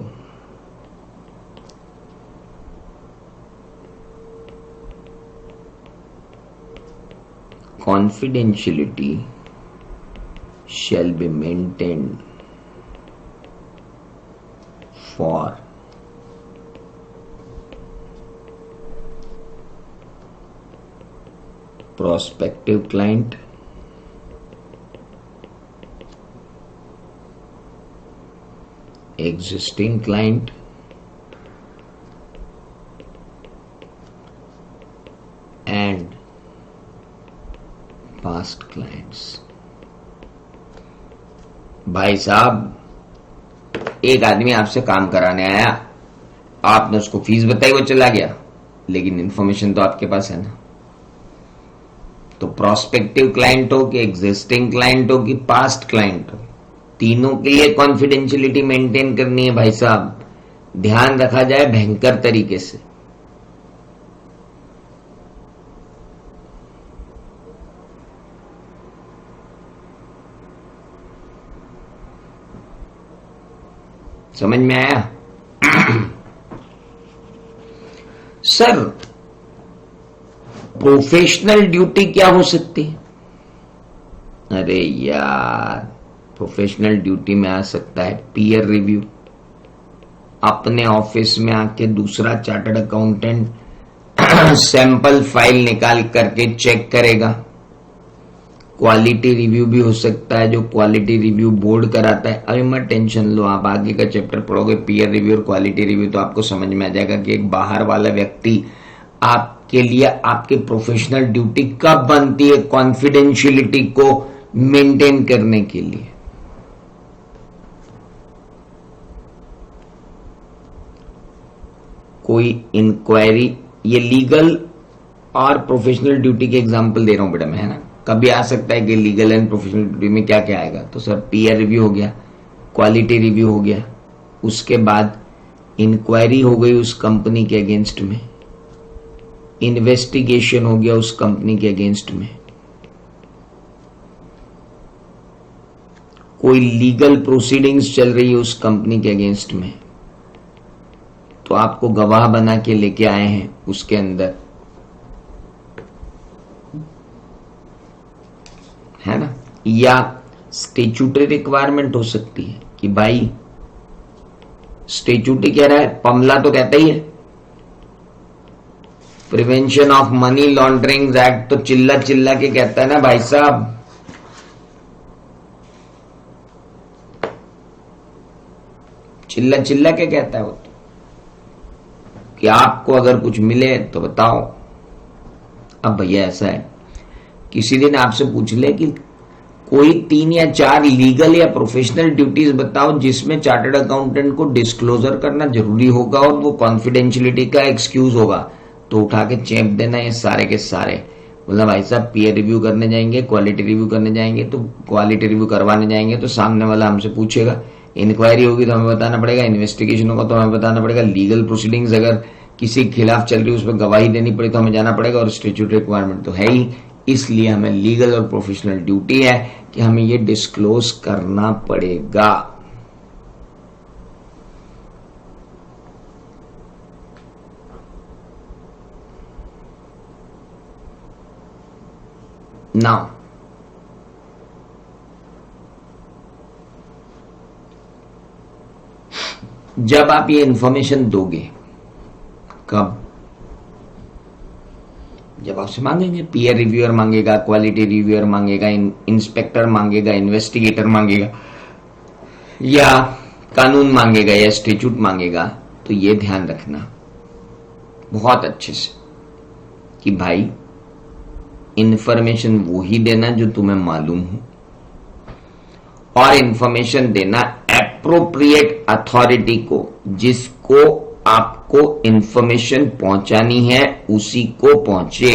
confidentiality shall be maintained for prospective client, existing client, and past clients. भाई साहब, एक आदमी आपसे काम कराने आया, आपने उसको फीस बताई, वो चला गया, लेकिन इंफॉर्मेशन तो आपके पास है ना। तो प्रोस्पेक्टिव क्लाइंट हो कि एग्जिस्टिंग क्लाइंट हो कि पास्ट क्लाइंट हो, तीनों के लिए कॉन्फिडेंशियलिटी मेंटेन करनी है भाई साहब। ध्यान रखा जाए भयंकर तरीके से। समझ में आया? सर, प्रोफेशनल ड्यूटी क्या हो सकती है? अरे यार, प्रोफेशनल ड्यूटी में आ सकता है पीयर रिव्यू। अपने ऑफिस में आके दूसरा चार्टर्ड अकाउंटेंट सैंपल फाइल निकाल करके चेक करेगा। क्वालिटी रिव्यू भी हो सकता है, जो क्वालिटी रिव्यू बोर्ड कराता है। अभी मत टेंशन लो, आप आगे का चैप्टर पढ़ोगे पीयर रिव्यू और क्वालिटी रिव्यू तो आपको समझ में आ जाएगा कि एक बाहर वाला व्यक्ति आपके लिए आपके प्रोफेशनल ड्यूटी कब बनती है कॉन्फिडेंशियलिटी को मेंटेन करने के लिए। कोई इंक्वायरी, ये लीगल और प्रोफेशनल ड्यूटी के एग्जांपल दे रहा हूं बेटा मैं, है ना। कभी आ सकता है कि लीगल एंड प्रोफेशनल ड्यूटी में क्या क्या आएगा, तो सर पीयर रिव्यू हो गया, क्वालिटी रिव्यू हो गया, उसके बाद इंक्वायरी हो गई उस कंपनी के अगेंस्ट में, इन्वेस्टिगेशन हो गया उस कंपनी के अगेंस्ट में, कोई लीगल प्रोसीडिंग्स चल रही है उस कंपनी के अगेंस्ट में, तो आपको गवाह बना के लेके आए हैं उसके अंदर, है ना। या स्टेचुटरी रिक्वायरमेंट हो सकती है कि भाई स्टेचुटरी कह रहा है, पमला तो कहता ही है prevention of money laundering act, तो चिल्ला चिल्ला के कहता है ना भाई साहब, चिल्ला चिल्ला के कहता है वो तो, कि आपको अगर कुछ मिले तो बताओ। अब भैया ऐसा है, किसी दिन आपसे पूछ ले कि कोई 3 या 4 लीगल या प्रोफेशनल ड्यूटीज बताओ जिसमें चार्टर्ड अकाउंटेंट को डिस्क्लोजर करना जरूरी होगा और वो कॉन्फिडेंशियलिटी का एक्सक्यूज होगा, तो उठा के चेप देना ये सारे के सारे। बोला भाई साहब पीयर रिव्यू करने जाएंगे, क्वालिटी रिव्यू करने जाएंगे, तो क्वालिटी रिव्यू करवाने जाएंगे तो सामने वाला हमसे पूछेगा, इंक्वायरी होगी तो हमें बताना पड़ेगा, इन्वेस्टिगेशन होगा तो हमें बताना पड़ेगा, लीगल प्रोसीडिंग्स अगर किसी के खिलाफ चल रही है उस पर गवाही देनी पड़ी तो हमें जाना पड़ेगा, और स्टैट्यूटरी रिक्वायरमेंट तो है ही। इसलिए हमें लीगल और प्रोफेशनल ड्यूटी है कि हमें ये डिस्क्लोज करना पड़ेगा। नाउ जब आप ये इंफॉर्मेशन दोगे, कब, जब आपसे मांगेंगे, पीयर रिव्यूअर मांगेगा, क्वालिटी रिव्यूअर मांगेगा, इंस्पेक्टर मांगेगा, इन्वेस्टिगेटर मांगेगा, या कानून मांगेगा या स्टैट्यूट मांगेगा, तो ये ध्यान रखना बहुत अच्छे से कि भाई इंफॉर्मेशन वो ही देना जो तुम्हें मालूम हो, और इंफॉर्मेशन देना एप्रोप्रिएट अथॉरिटी को, जिसको आपको इंफॉर्मेशन पहुंचानी है उसी को पहुंचे।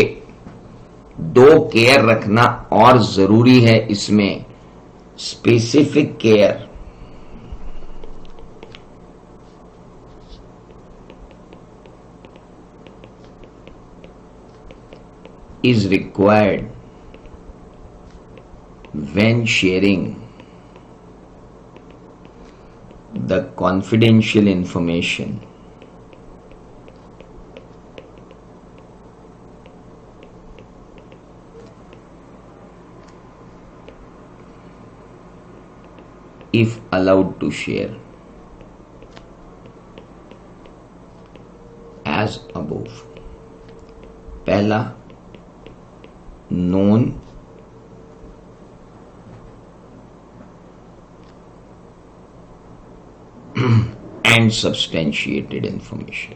2 केयर रखना और जरूरी है इसमें, specific care is required when sharing the confidential information. If allowed to share as above. पहला, known and substantiated information.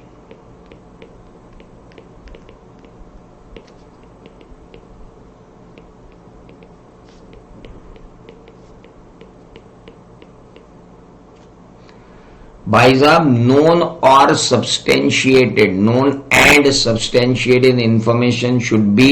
भाई साहब, known or substantiated, known and substantiated information should be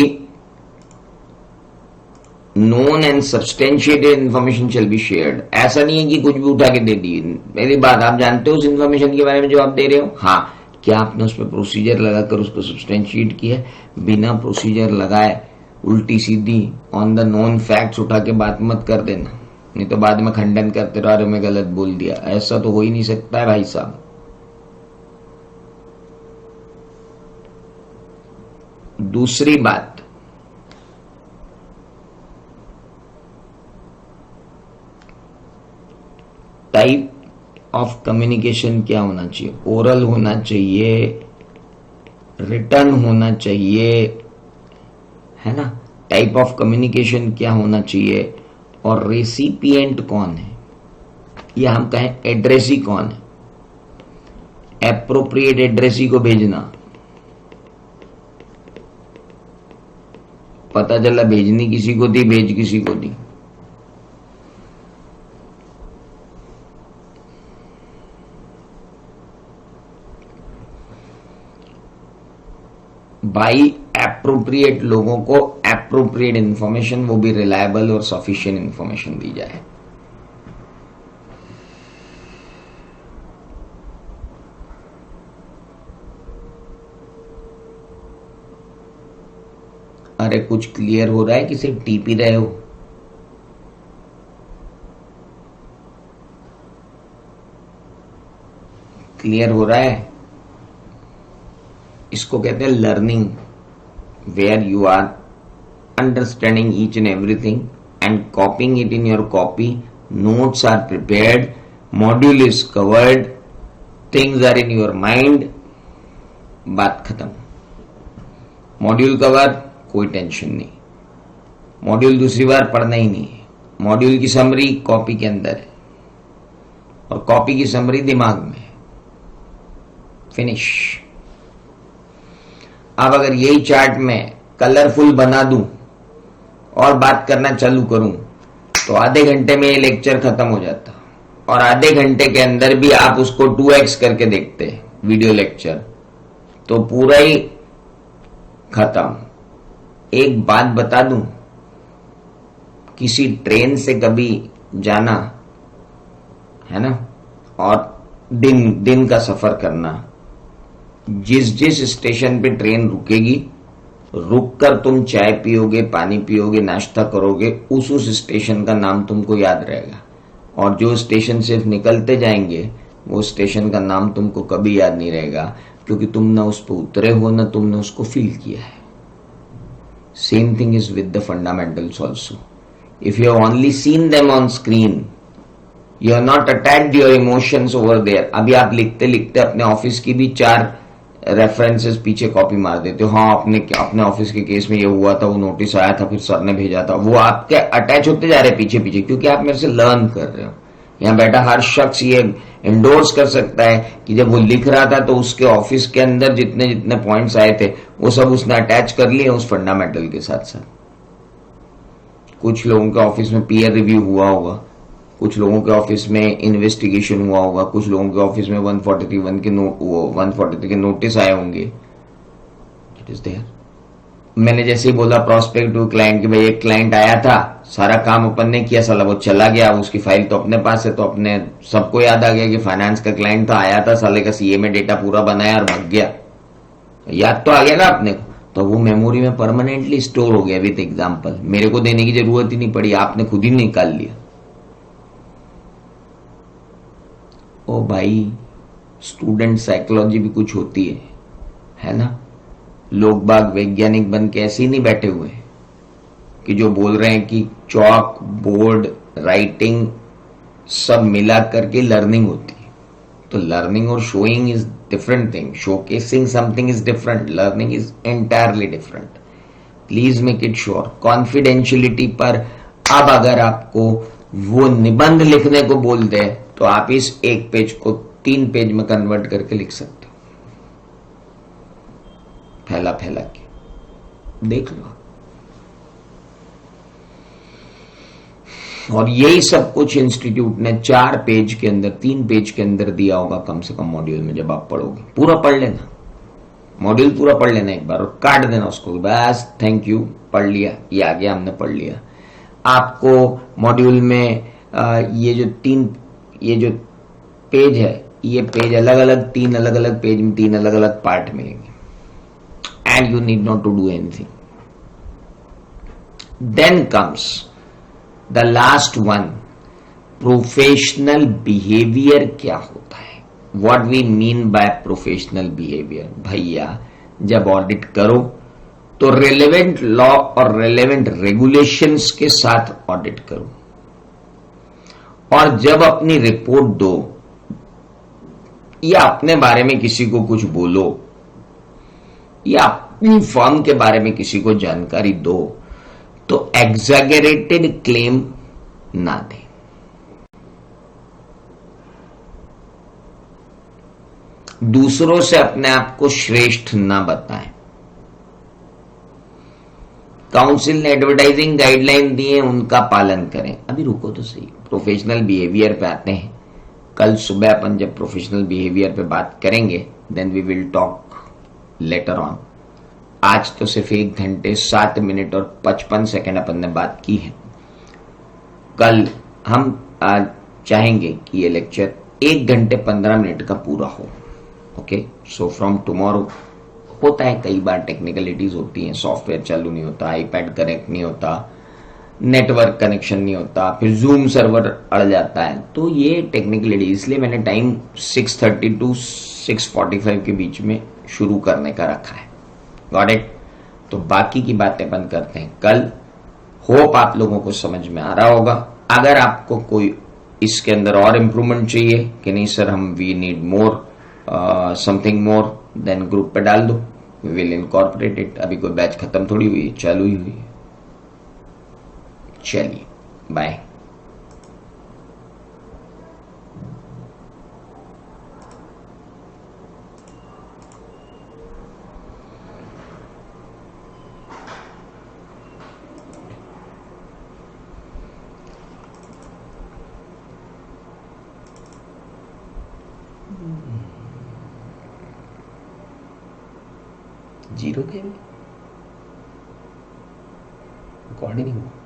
known and substantiated information shall be shared. ऐसा नहीं है कि कुछ भी उठा के दे दी। मेरी बात आप जानते हो उस इंफॉर्मेशन के बारे में जो आप दे रहे हो, हाँ, क्या आपने उस पर प्रोसीजर लगाकर उसको सब्सटेंशिएट किया है? बिना प्रोसीजर लगाए उल्टी सीधी ऑन द नोन फैक्ट्स उठा के बात मत कर देना, नहीं तो बाद में खंडन करते रहो, अरे मैं गलत बोल दिया। ऐसा तो हो ही नहीं सकता है भाई साहब। दूसरी बात, टाइप ऑफ कम्युनिकेशन क्या होना चाहिए? ओरल होना चाहिए, रिटर्न होना चाहिए, है ना? टाइप ऑफ कम्युनिकेशन क्या होना चाहिए? और रेसिपिएंट कौन है, या हम कहें एड्रेसी कौन है? एप्रोप्रिएट एड्रेसी को भेजना, पता चला भेजनी किसी को थी, भेज किसी को दी। बाई एप्रोप्रिएट लोगों को एप्रोप्रिएट इंफॉर्मेशन, वो भी रिलायबल और सफिशिएंट इंफॉर्मेशन दी जाए। अरे कुछ क्लियर हो रहा है कि सिर्फ टीपी रहे हो? क्लियर हो रहा है? इसको कहते हैं learning, where you are understanding each and everything and copying it in your copy, notes are prepared, module is covered, things are in your mind, बात खत्म। मॉड्यूल कवर, कोई टेंशन नहीं, मॉड्यूल दूसरी बार पढ़ना ही नहीं है। मॉड्यूल की समरी कॉपी के अंदर है और कॉपी की समरी दिमाग में है, फिनिश। अब अगर यही चार्ट में कलरफुल बना दूं और बात करना चालू करूं तो आधे घंटे में ये लेक्चर खत्म हो जाता, और आधे घंटे के अंदर भी आप उसको 2x करके देखते वीडियो लेक्चर तो पूरा ही खत्म। एक बात बता दूं, किसी ट्रेन से कभी जाना है ना, और दिन का सफर करना, जिस स्टेशन पे ट्रेन रुकेगी, रुककर तुम चाय पियोगे, पानी पियोगे, नाश्ता करोगे, उस स्टेशन का नाम तुमको याद रहेगा। और जो स्टेशन से निकलते जाएंगे वो स्टेशन का नाम तुमको कभी याद नहीं रहेगा, क्योंकि तुम ना उस पर उतरे हो, ना तुमने उसको फील किया है। Same thing is with the fundamentals also. If you have only seen them on screen, you have not attached your emotions over there. अभी आप लिखते लिखते अपने ऑफिस की भी 4 रेफरेंसेस पीछे कॉपी मार देते हो। हाँ, अपने ऑफिस के केस में ये हुआ था, वो नोटिस आया था, फिर सर ने भेजा था, वो आपके अटैच होते जा रहे पीछे पीछे, क्योंकि आप मेरे से लर्न कर रहे हो। यहाँ बैठा हर शख्स ये एंडोर्स कर सकता है कि जब वो लिख रहा था तो उसके ऑफिस के अंदर जितने जितने पॉइंट्स आए थे वो सब उसने अटैच कर लिए उस फंडामेंटल के साथ साथ। कुछ लोगों के ऑफिस में पीयर रिव्यू हुआ होगा, कुछ लोगों के ऑफिस में इन्वेस्टिगेशन हुआ होगा, कुछ लोगों के ऑफिस में 143 के नोटिस आए होंगे। It is there. मैंने जैसे ही बोला प्रोस्पेक्टिव क्लाइंट कि भाई एक क्लाइंट आया था, सारा काम अपन ने किया, साला वो चला गया, उसकी फाइल तो अपने पास है, तो अपने सबको याद आ गया कि फाइनेंस का क्लाइंट था, आया था, साले का सीए में डेटा पूरा बनाया और भाग गया। याद तो आ गया ना अपने को, तो वो मेमोरी में परमानेंटली स्टोर हो गया विद एग्जाम्पल। मेरे को देने की जरूरत ही नहीं पड़ी, आपने खुद ही निकाल लिया। ओ भाई, स्टूडेंट साइकोलॉजी भी कुछ होती है ना। लोग बाग वैज्ञानिक बन के ऐसे ही नहीं बैठे हुए कि जो बोल रहे हैं कि चॉक, बोर्ड, राइटिंग सब मिला करके लर्निंग होती है। तो लर्निंग और showing is different thing, showcasing something is different, learning is entirely different. Please make it sure. Confidentiality पर अब अगर आपको वो निबंध लिखने को बोल दे तो आप इस 1 पेज को 3 पेज में कन्वर्ट करके लिख सकते हो, फैला फैला के देख लो। और यही सब कुछ इंस्टीट्यूट ने 4 पेज के अंदर, 3 पेज के अंदर दिया होगा कम से कम मॉड्यूल में। जब आप पढ़ोगे पूरा पढ़ लेना, मॉड्यूल पूरा पढ़ लेना एक बार और काट देना उसको, बस थैंक यू, पढ़ लिया, ये आ गया, हमने पढ़ लिया। आपको मॉड्यूल में ये जो पेज है, ये पेज अलग अलग 3 अलग अलग पेज में 3 अलग अलग पार्ट मिलेंगे, and you need not to do anything. Then comes the last one, professional behaviour क्या होता है? What we mean by professional behaviour? भैया, जब ऑडिट करो तो रेलेवेंट लॉ और रेलेवेंट रेगुलेशंस के साथ ऑडिट करो, और जब अपनी रिपोर्ट दो या अपने बारे में किसी को कुछ बोलो या अपनी फर्म के बारे में किसी को जानकारी दो तो एग्जैगरेटेड क्लेम ना दें। दूसरों से अपने आप को श्रेष्ठ ना बताएं। काउंसिल ने एडवर्टाइजिंग गाइडलाइन दी है, उनका पालन करें। अभी रुको तो सही, प्रोफेशनल बिहेवियर पे आते हैं। कल सुबह अपन जब प्रोफेशनल बिहेवियर पे बात करेंगे then we will talk later on. आज तो सिर्फ 1 घंटे 7 मिनट और 55 सेकंड अपन ने बात की है। कल हम आज चाहेंगे कि ये लेक्चर 1 घंटे 15 मिनट का पूरा हो। ओके, सो फ्रॉम टुमारो होता है, कई बार टेक्निकलिटीज होती हैं, सॉफ्टवेयर चालू नहीं होता, आईपैड कनेक्ट नहीं होता, नेटवर्क कनेक्शन नहीं होता, फिर जूम सर्वर अड़ जाता है, तो ये टेक्निकलिटी, इसलिए मैंने टाइम 6:30 टू 6:45 के बीच में शुरू करने का रखा है। Got it? तो बाकी की बातें बंद करते हैं कल। होप आप लोगों को समझ में आ रहा होगा। अगर आपको कोई इसके अंदर और इंप्रूवमेंट चाहिए कि नहीं सर हम we need more something more, then group पे डाल दो, वी विल इनकॉर्पोरेट इट। अभी कोई बैच खत्म थोड़ी हुई है, चालू ही हुई है। चलिए बाय। जीरो थे, रिकॉर्ड ही नहीं हुआ।